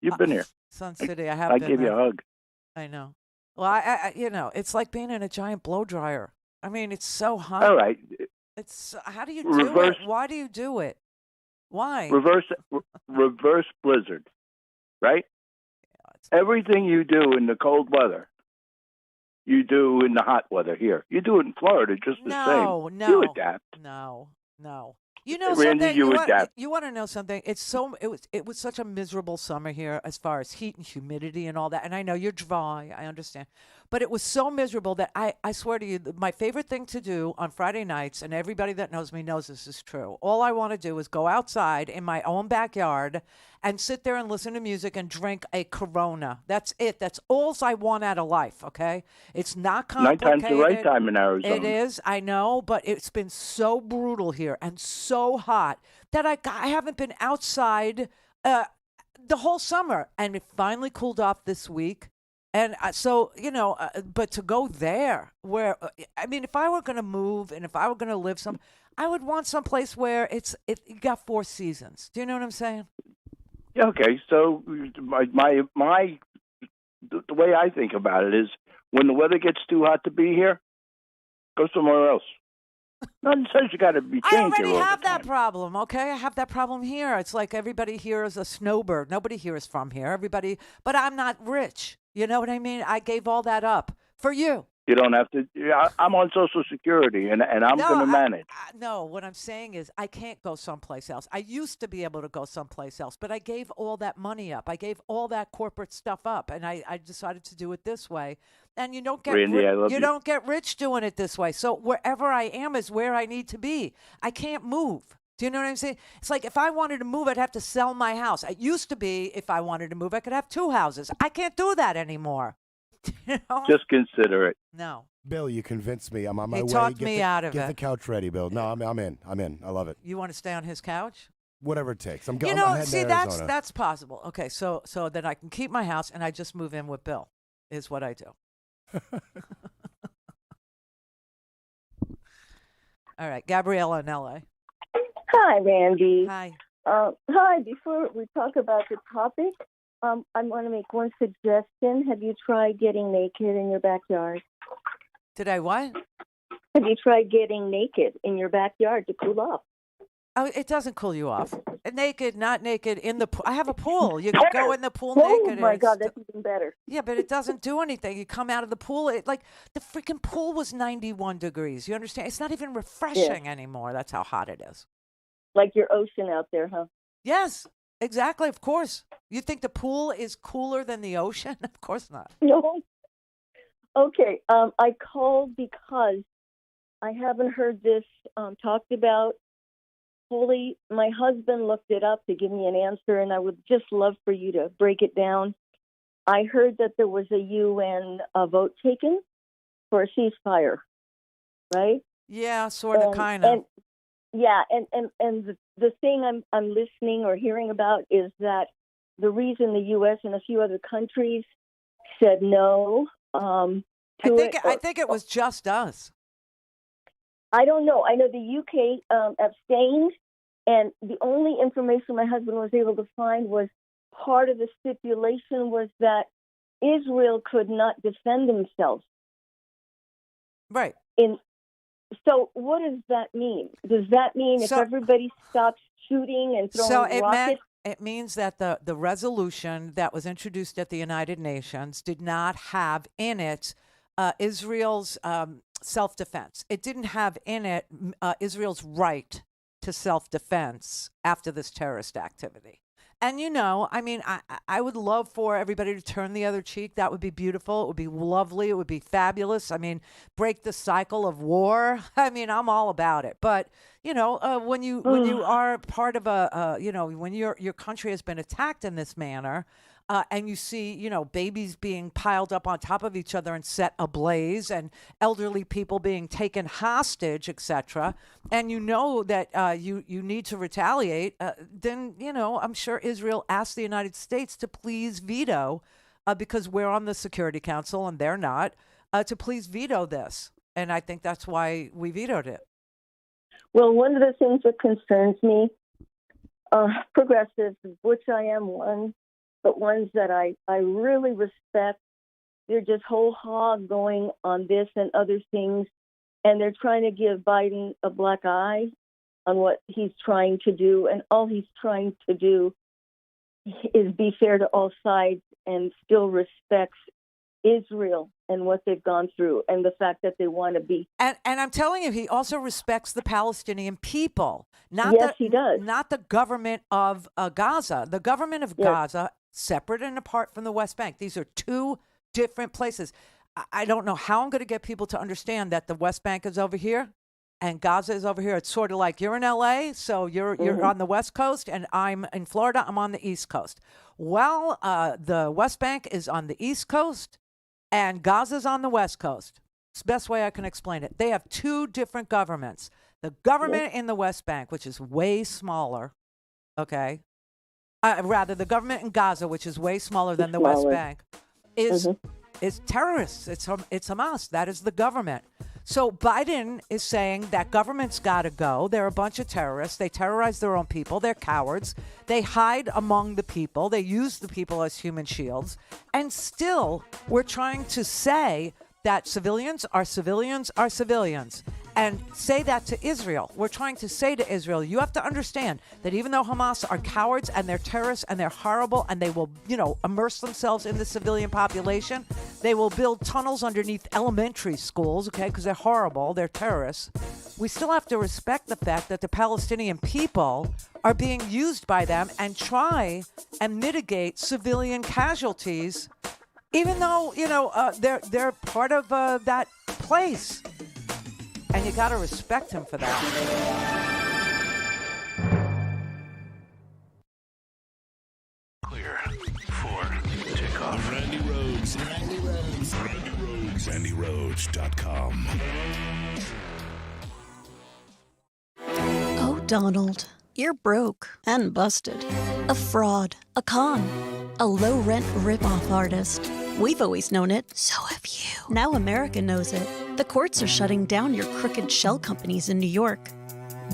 You've been here. Sun City, I have. I gave you a hug. I know. Well, I it's like being in a giant blow dryer. I mean, it's so hot. All right. It's how do you do it? Why do you do it? Why? Reverse blizzard, right? Yeah, everything you do in the cold weather, you do in the hot weather here. You do it in Florida just the same. No. You adapt. No. You know Randy, something? You want to know something? It was such a miserable summer here as far as heat and humidity and all that. And I know you're dry. I understand. But it was so miserable that I swear to you, my favorite thing to do on Friday nights, and everybody that knows me knows this is true, all I want to do is go outside in my own backyard and sit there and listen to music and drink a Corona. That's it. That's all I want out of life, okay? It's not complicated. Nighttime's the right time in Arizona. It is, I know, but it's been so brutal here and so hot that I haven't been outside the whole summer. And it finally cooled off this week. And but to go there where, if I were going to move and if I were going to live I would want someplace where it got 4 seasons. Do you know what I'm saying? Yeah, okay. So the way I think about it is when the weather gets too hot to be here, go somewhere else. Nothing says you got to be changed. I already have that problem, okay? I have that problem here. It's like everybody here is a snowbird. Nobody here is from here. But I'm not rich. You know what I mean? I gave all that up for you. You don't have to. I'm on Social Security, and I'm going to manage. No, what I'm saying is I can't go someplace else. I used to be able to go someplace else, but I gave all that money up. I gave all that corporate stuff up, and I decided to do it this way. And you don't get Randy, I love you don't get rich doing it this way. So wherever I am is where I need to be. I can't move. Do you know what I'm saying? It's like if I wanted to move, I'd have to sell my house. It used to be if I wanted to move, I could have 2 houses. I can't do that anymore. You know? Just consider it. No. Bill, you convinced me. I'm on my way. He talked me out of it. Get the couch ready, Bill. No, I'm in. I love it. You want to stay on his couch? Whatever it takes. I'm going. See, that's possible. Okay, so then I can keep my house and I just move in with Bill. Is what I do. All right, Gabriella in L.A. Hi, Randy. Hi. Hi. Before we talk about the topic, I want to make one suggestion. Have you tried getting naked in your backyard? Did I what? Have you tried getting naked in your backyard to cool off? Oh, it doesn't cool you off. Naked, not naked, in the pool. I have a pool. You can go in the pool naked. Oh, my God, that's even better. Yeah, but it doesn't do anything. You come out of the pool. The freaking pool was 91 degrees. You understand? It's not even refreshing anymore. That's how hot it is. Like your ocean out there, huh? Yes. Exactly, of course. You think the pool is cooler than the ocean? Of course not. No. Okay. I called because I haven't heard this talked about fully. My husband looked it up to give me an answer, and I would just love for you to break it down. I heard that there was a UN vote taken for a ceasefire, right? Yeah, sort of, kind of. Yeah, and the thing I'm listening or hearing about is that the reason the U.S. and a few other countries said no I think it was just us. I don't know. I know the UK abstained, and the only information my husband was able to find was part of the stipulation was that Israel could not defend themselves. Right. So what does that mean? Does that mean if everybody stops shooting and throwing rockets? It means that the resolution that was introduced at the United Nations did not have in it Israel's self-defense. It didn't have in it Israel's right to self-defense after this terrorist activity. And, I would love for everybody to turn the other cheek. That would be beautiful. It would be lovely. It would be fabulous. Break the cycle of war. I'm all about it. But, when you are part of when your country has been attacked in this manner, and you see, babies being piled up on top of each other and set ablaze, and elderly people being taken hostage, etc., and that you need to retaliate, then, I'm sure Israel asked the United States to please veto, because we're on the Security Council and they're not, to please veto this. And I think that's why we vetoed it. Well, one of the things that concerns me, progressives, which I am one, but ones that I really respect, they're just whole hog going on this and other things, and they're trying to give Biden a black eye on what he's trying to do, and all he's trying to do is be fair to all sides and still respects Israel and what they've gone through and the fact that they want to be. And I'm telling you, he also respects the Palestinian people. He does. Not the government of Gaza. The government of Gaza, separate and apart from the West Bank. These are two different places. I don't know how I'm going to get people to understand that the West Bank is over here and Gaza is over here. It's sort of like you're in LA, so you're on the West Coast, and I'm in Florida. I'm on the East Coast. Well, the West Bank is on the East Coast, and Gaza's on the West Coast. It's the best way I can explain it. They have two different governments. The government in the West Bank, which is way smaller, okay? Rather, the government in Gaza, which is way smaller than the West Bank, is terrorists. It's Hamas. That is the government. So Biden is saying that government's got to go. They're a bunch of terrorists. They terrorize their own people. They're cowards. They hide among the people. They use the people as human shields. And still, we're trying to say that civilians are civilians are civilians, and say that to Israel. We're trying to say to Israel, you have to understand that even though Hamas are cowards and they're terrorists and they're horrible and they will, immerse themselves in the civilian population, they will build tunnels underneath elementary schools, okay, because they're horrible, they're terrorists. We still have to respect the fact that the Palestinian people are being used by them and try and mitigate civilian casualties, even though, they're part of that place. And you got to respect him for that. Clear for takeoff. Randi Rhodes. RandiRhodes.com. Oh, Donald, you're broke and busted. A fraud, a con, a low-rent rip-off artist. We've always known it. So have you. Now America knows it. The courts are shutting down your crooked shell companies in New York.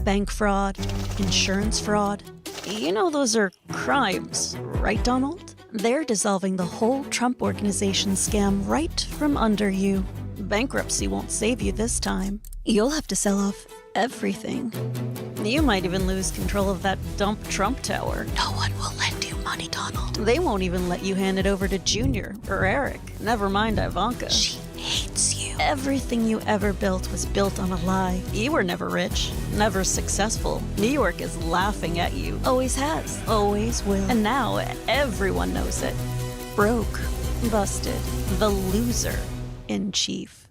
Bank fraud, insurance fraud. You know those are crimes, right, Donald? They're dissolving the whole Trump Organization scam right from under you. Bankruptcy won't save you this time. You'll have to sell off everything. You might even lose control of that dump Trump tower. No one will lend you money, Donald. They won't even let you hand it over to Junior or Eric. Never mind Ivanka. She hates you. Everything you ever built was built on a lie. You were never rich, never successful. New York is laughing at you. Always has, always will. And now everyone knows it. Broke, busted, the loser in chief.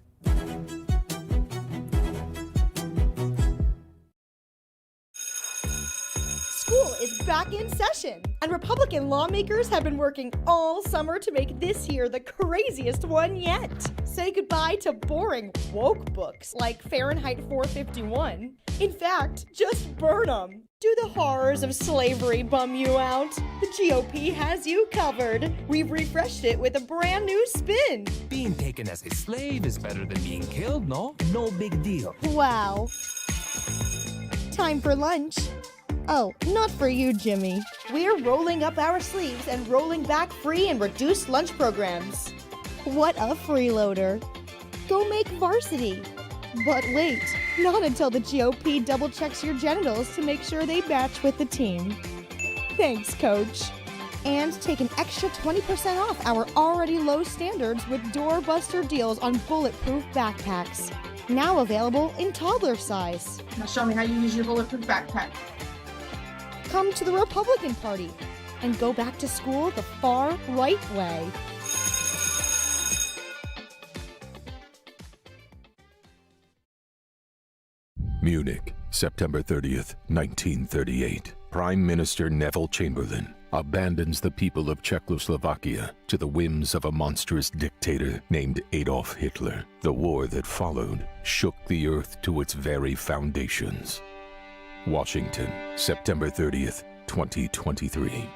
School is back in session, and Republican lawmakers have been working all summer to make this year the craziest one yet. Say goodbye to boring woke books like Fahrenheit 451. In fact, just burn them. Do the horrors of slavery bum you out? The GOP has you covered. We've refreshed it with a brand new spin. Being taken as a slave is better than being killed, no? No big deal. Wow. Time for lunch. Oh, not for you, Jimmy. We're rolling up our sleeves and rolling back free and reduced lunch programs. What a freeloader. Go make varsity. But wait, not until the GOP double checks your genitals to make sure they match with the team. Thanks, Coach. And take an extra 20% off our already low standards with doorbuster deals on bulletproof backpacks. Now available in toddler size. Now show me how you use your bulletproof backpack. Come to the Republican Party and go back to school the far right way. Munich, September 30th, 1938. Prime Minister Neville Chamberlain abandons the people of Czechoslovakia to the whims of a monstrous dictator named Adolf Hitler. The war that followed shook the earth to its very foundations. Washington, September 30th, 2023.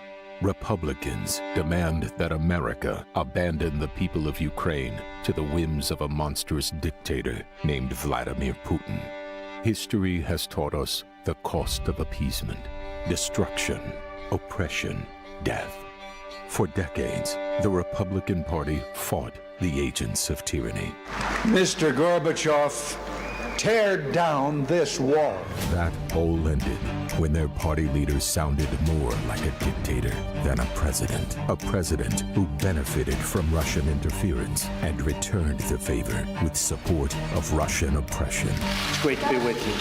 Republicans demand that America abandon the people of Ukraine to the whims of a monstrous dictator named Vladimir Putin. History has taught us the cost of appeasement, destruction, oppression, death. For decades, the Republican Party fought the agents of tyranny. Mr. Gorbachev, tear down this wall. That all ended when their party leaders sounded more like a dictator than a president who benefited from Russian interference and returned the favor with support of Russian oppression. It's great to be with you.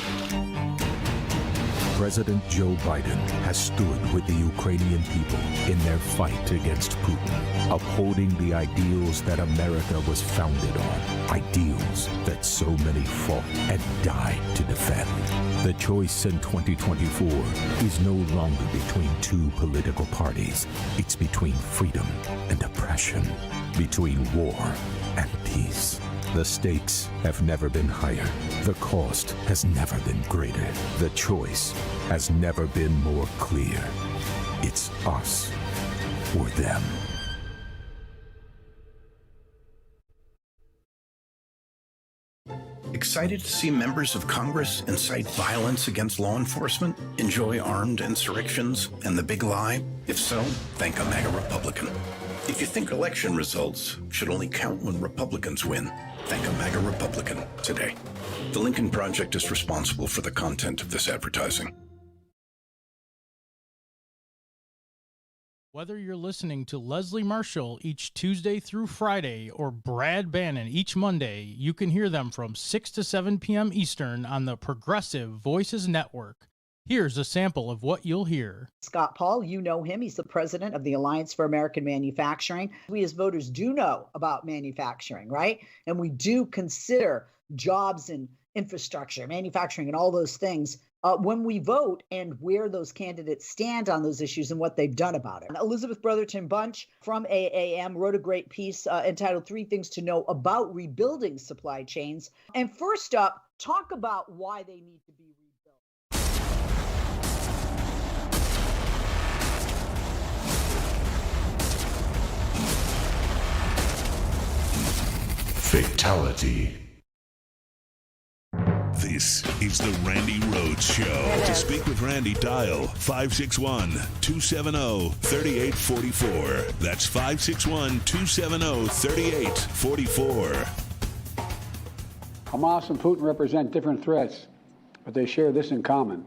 President Joe Biden has stood with the Ukrainian people in their fight against Putin, upholding the ideals that America was founded on, ideals that so many fought and died to defend. The choice in 2024 is no longer between two political parties. It's between freedom and oppression, between war and peace. The stakes have never been higher. The cost has never been greater. The choice has never been more clear. It's us or them. Excited to see members of Congress incite violence against law enforcement, enjoy armed insurrections, and the big lie? If so, thank a MAGA Republican. If you think election results should only count when Republicans win, thank a MAGA Republican today. The Lincoln Project is responsible for the content of this advertising. Whether you're listening to Leslie Marshall each Tuesday through Friday or Brad Bannon each Monday, you can hear them from 6 to 7 p.m. Eastern on the Progressive Voices Network. Here's a sample of what you'll hear. Scott Paul, you know him. He's the president of the Alliance for American Manufacturing. We as voters do know about manufacturing, right? And we do consider jobs and infrastructure, manufacturing, and all those things when we vote, and where those candidates stand on those issues and what they've done about it. Elizabeth Brotherton Bunch from AAM wrote a great piece entitled 3 Things to Know About Rebuilding Supply Chains. And first up, talk about why they need to be rebuilt. Fatality. This is the Randi Rhodes Show. To speak with Randi, dial 561-270-3844. That's 561-270-3844. Hamas and Putin represent different threats, but they share this in common.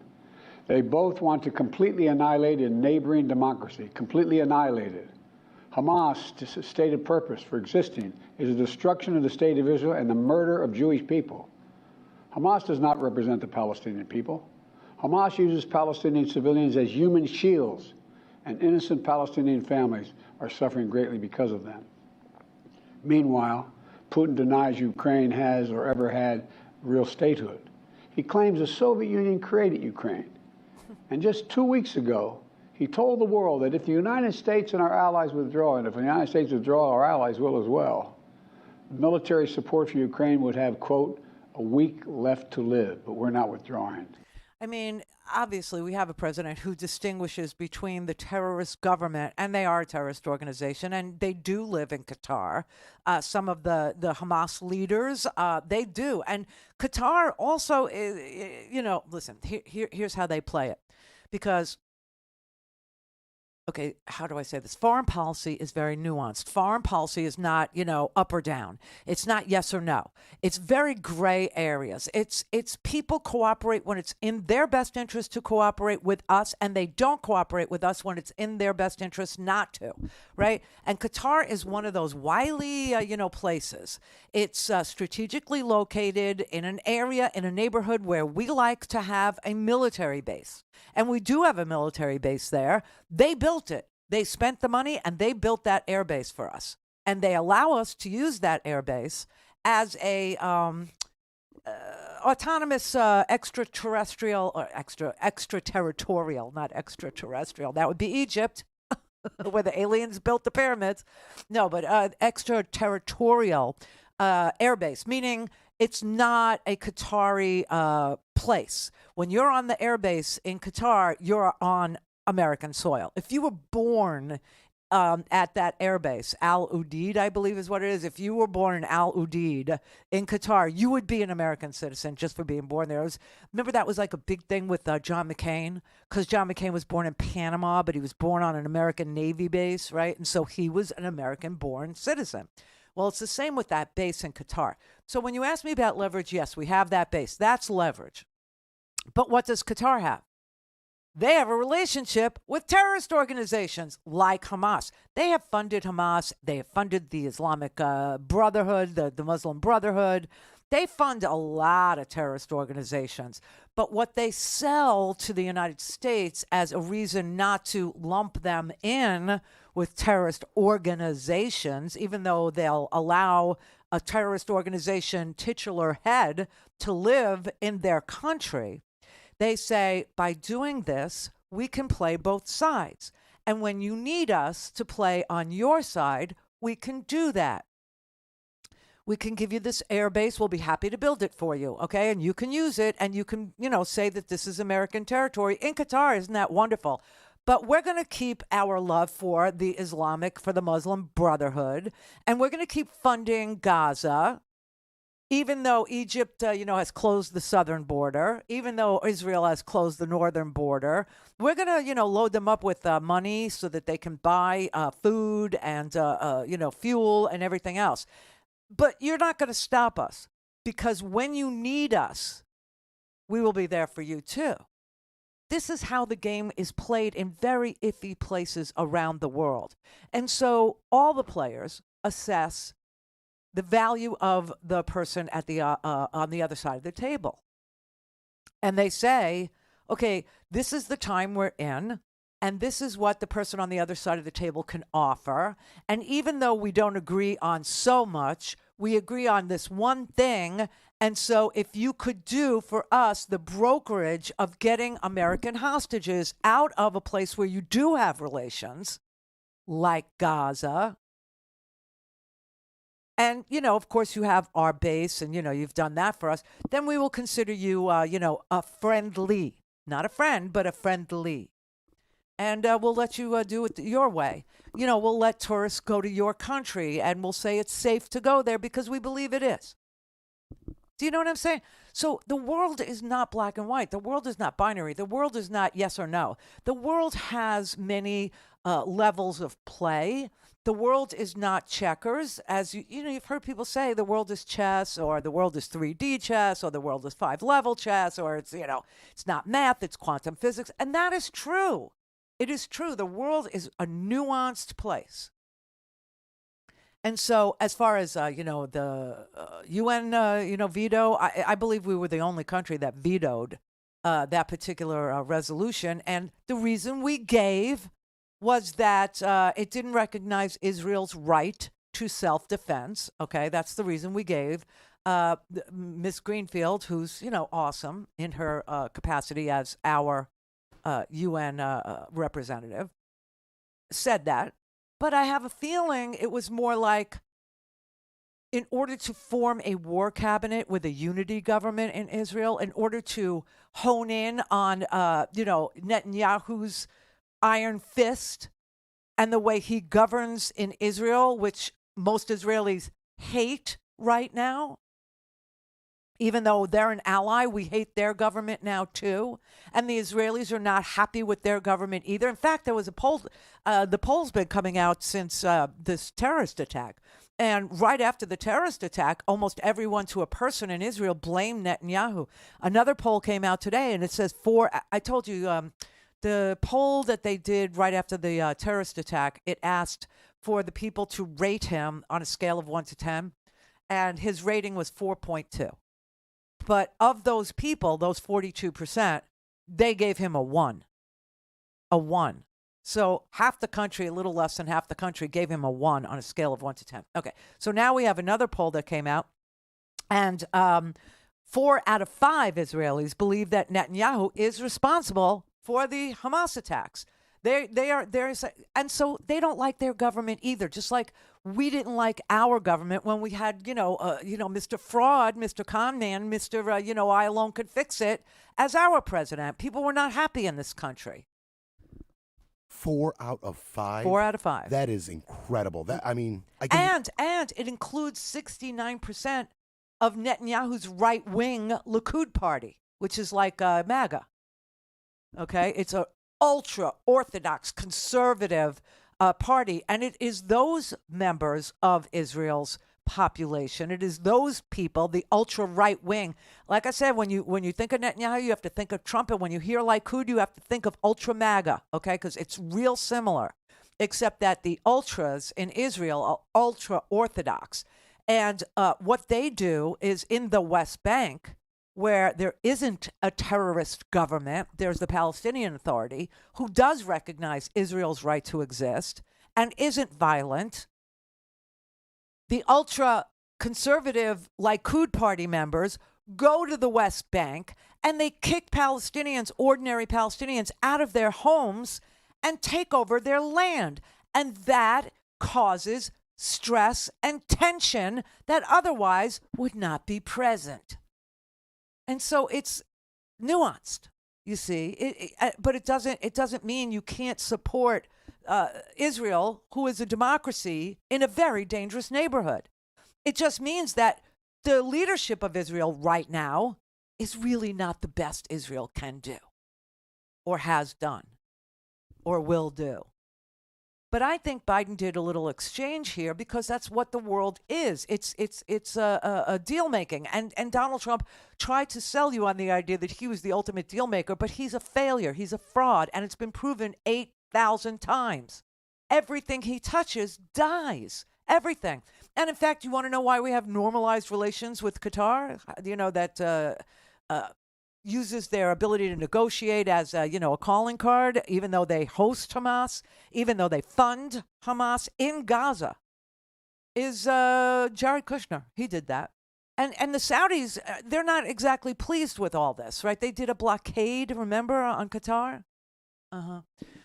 They both want to completely annihilate a neighboring democracy, completely annihilate it. Hamas' stated purpose for existing is the destruction of the state of Israel and the murder of Jewish people. Hamas does not represent the Palestinian people. Hamas uses Palestinian civilians as human shields, and innocent Palestinian families are suffering greatly because of them. Meanwhile, Putin denies Ukraine has or ever had real statehood. He claims the Soviet Union created Ukraine. And just 2 weeks ago, he told the world that if the United States and our allies withdraw, and if the United States withdraw, our allies will as well, military support for Ukraine would have, quote, a week left to live, but we're not withdrawing. I mean, obviously, we have a president who distinguishes between the terrorist government, and they are a terrorist organization, and they do live in Qatar. Some of the Hamas leaders, they do. And Qatar also, listen, here's how they play it. Because, okay, how do I say this? Foreign policy is very nuanced. Foreign policy is not, up or down. It's not yes or no. It's very gray areas. It's people cooperate when it's in their best interest to cooperate with us, and they don't cooperate with us when it's in their best interest not to, right? And Qatar is one of those wily, places. It's strategically located in an area, in a neighborhood where we like to have a military base. And we do have a military base there. They built it. They spent the money and they built that air base for us. And they allow us to use that air base as a autonomous extraterrestrial or extraterritorial, not extraterrestrial. That would be Egypt, where the aliens built the pyramids. No, but extraterritorial air base, meaning it's not a Qatari place. When you're on the airbase in Qatar, you're on American soil. If you were born at that airbase, Al Udeid, I believe is what it is. If you were born in Al Udeid in Qatar, you would be an American citizen just for being born there. Remember that was like a big thing with John McCain, because John McCain was born in Panama, but he was born on an American Navy base, right? And so he was an American-born citizen. Well, it's the same with that base in Qatar. So when you ask me about leverage, yes, we have that base. That's leverage. But what does Qatar have? They have a relationship with terrorist organizations like Hamas. They have funded Hamas. They have funded the Islamic Brotherhood, the Muslim Brotherhood. They fund a lot of terrorist organizations. But what they sell to the United States as a reason not to lump them in with terrorist organizations, even though they'll allow a terrorist organization titular head to live in their country, they say, by doing this, we can play both sides. And when you need us to play on your side, we can do that. We can give you this air base. We'll be happy to build it for you, okay? And you can use it, and you can, say that this is American territory. In Qatar, isn't that wonderful? But we're going to keep our love for the Muslim Brotherhood, and we're going to keep funding Gaza, even though Egypt, has closed the southern border, even though Israel has closed the northern border. We're going to, load them up with money so that they can buy food and, fuel and everything else. But you're not going to stop us, because when you need us, we will be there for you too. This is how the game is played in very iffy places around the world. And so all the players assess the value of the person at the on the other side of the table. And they say, okay, this is the time we're in, and this is what the person on the other side of the table can offer. And even though we don't agree on so much, we agree on this one thing. And so if you could do for us the brokerage of getting American hostages out of a place where you do have relations, like Gaza, and, of course, you have our base and, you've done that for us, then we will consider you, a friendly, not a friend, but a friendly. And we'll let you do it your way. We'll let tourists go to your country, and we'll say it's safe to go there because we believe it is. Do you know what I'm saying? So the world is not black and white. The world is not binary. The world is not yes or no. The world has many levels of play. The world is not checkers. As you've heard people say, the world is chess, or the world is 3D chess, or the world is 5-level chess, or it's not math, it's quantum physics. And that is true. It is true. The world is a nuanced place. And so, as far as the UN veto, I believe we were the only country that vetoed that particular resolution. And the reason we gave was that it didn't recognize Israel's right to self-defense. Okay, that's the reason we gave. Miss Greenfield, who's awesome in her capacity as our UN representative, said that. But I have a feeling it was more like, in order to form a war cabinet with a unity government in Israel, in order to hone in on, Netanyahu's iron fist and the way he governs in Israel, which most Israelis hate right now. Even though they're an ally, we hate their government now too. And the Israelis are not happy with their government either. In fact, there was a poll, the poll's been coming out since this terrorist attack. And right after the terrorist attack, almost everyone to a person in Israel blamed Netanyahu. Another poll came out today, and it says I told you, the poll that they did right after the terrorist attack, it asked for the people to rate him on a scale of 1 to 10, and his rating was 4.2. But of those people, those 42%, they gave him a 1. A 1. So half the country, a little less than half the country, gave him a 1 on a scale of 1 to 10. Okay, so now we have another poll that came out, and 4 out of 5 Israelis believe that Netanyahu is responsible for the Hamas attacks. And so they don't like their government either. Just like we didn't like our government when we had, Mr. Fraud, Mr. Conman, Mr. I alone could fix it as our president. People were not happy in this country. 4 out of 5. 4 out of 5. That is incredible. And it includes 69% of Netanyahu's right-wing Likud party, which is like MAGA. Okay, it's a ultra-Orthodox conservative party, and it is those members of Israel's population. It is those people, the ultra-right wing. Like I said, when you think of Netanyahu, you have to think of Trump, and when you hear Likud, you have to think of ultra-MAGA, okay, because it's real similar, except that the ultras in Israel are ultra-Orthodox. And what they do is in the West Bank, where there isn't a terrorist government, there's the Palestinian Authority, who does recognize Israel's right to exist and isn't violent. The ultra-conservative Likud party members go to the West Bank and they kick Palestinians, ordinary Palestinians, out of their homes and take over their land. And that causes stress and tension that otherwise would not be present. And so it's nuanced, you see, but it doesn't mean you can't support Israel, who is a democracy in a very dangerous neighborhood. It just means that the leadership of Israel right now is really not the best Israel can do or has done or will do. But I think Biden did a little exchange here because that's what the world is. It's a deal making. And Donald Trump tried to sell you on the idea that he was the ultimate deal maker, but he's a failure. He's a fraud. And it's been proven 8,000 times. Everything he touches dies. Everything. And in fact, you want to know why we have normalized relations with Qatar? You know, that uses their ability to negotiate as a calling card, even though they host Hamas, even though they fund Hamas in Gaza, is Jared Kushner. He did that. And the Saudis, they're not exactly pleased with all this, right? They did a blockade, remember, on Qatar?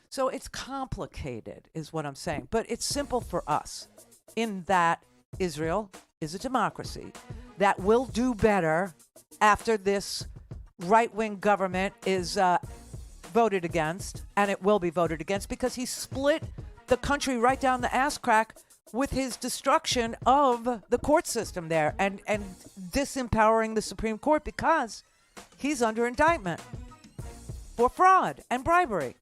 So it's complicated, is what I'm saying. But it's simple for us in that Israel is a democracy that will do better after this right-wing government is voted against, and it will be voted against because he split the country right down the ass crack with his destruction of the court system there and disempowering the Supreme Court because he's under indictment for fraud and bribery.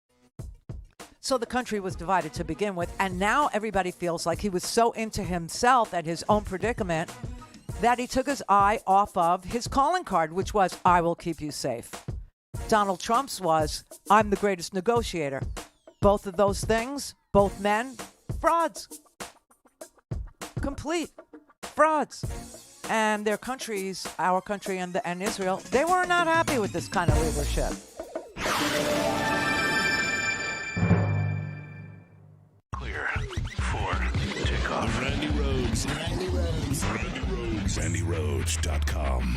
So the country was divided to begin with, and now everybody feels like he was so into himself and his own predicament that he took his eye off of his calling card, which was, I will keep you safe. Donald Trump's was, I'm the greatest negotiator. Both of those things, both men, frauds. complete frauds. And their countries, our country and Israel, they were not happy with this kind of leadership. Clear for takeoff. Randi Rhodes. Randi Rhodes. Randi Rhodes. RandiRhodes.com.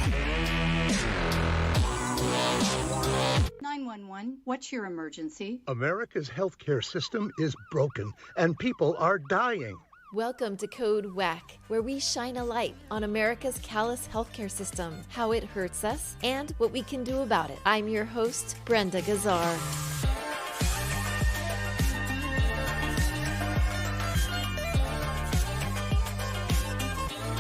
911, what's your emergency? America's healthcare system is broken and people are dying. Welcome to Code WACK, where we shine a light on America's callous healthcare system, how it hurts us, and what we can do about it. I'm your host, Brenda Gazar.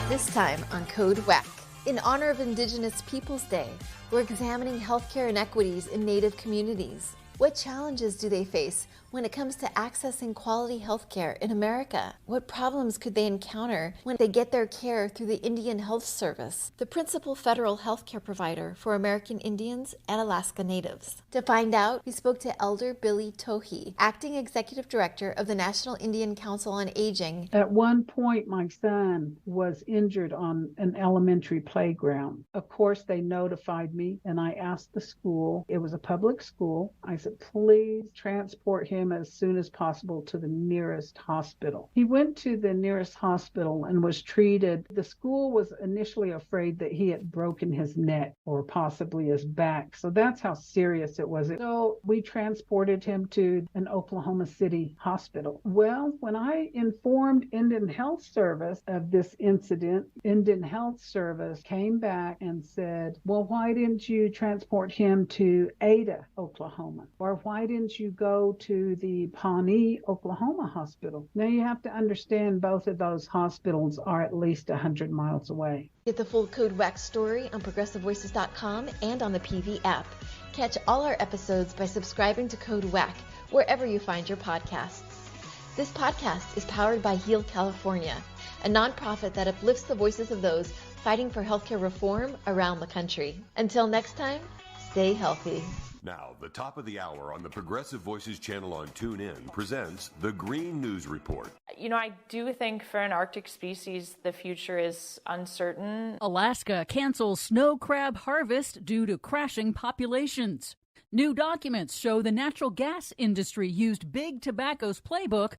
This time on Code WACK, in honor of Indigenous Peoples Day, we're examining healthcare inequities in Native communities. What challenges do they face when it comes to accessing quality healthcare in America? What problems could they encounter when they get their care through the Indian Health Service, the principal federal healthcare provider for American Indians and Alaska Natives? To find out, we spoke to Elder Billy Tohi, Acting Executive Director of the National Indian Council on Aging. At one point, my son was injured on an elementary playground. Of course, they notified me, and I asked the school. It was a public school. I said, please transport him as soon as possible to the nearest hospital. He went to the nearest hospital and was treated. The school was initially afraid that he had broken his neck or possibly his back. So that's how serious it was. So we transported him to an Oklahoma City hospital. Well, when I informed Indian Health Service of this incident, Indian Health Service came back and said, well, why didn't you transport him to Ada, Oklahoma? Or why didn't you go to the Pawnee, Oklahoma hospital? Now you have to understand both of those hospitals are at least 100 miles away. Get the full Code WACK story on ProgressiveVoices.com and on the PV app. Catch all our episodes by subscribing to Code WACK wherever you find your podcasts. This podcast is powered by Heal California, a nonprofit that uplifts the voices of those fighting for healthcare reform around the country. Until next time, stay healthy. Now, the top of the hour on the Progressive Voices channel on TuneIn presents the Green News Report. You know, I do think for an Arctic species, the future is uncertain. Alaska cancels snow crab harvest due to crashing populations. New documents show the natural gas industry used Big Tobacco's playbook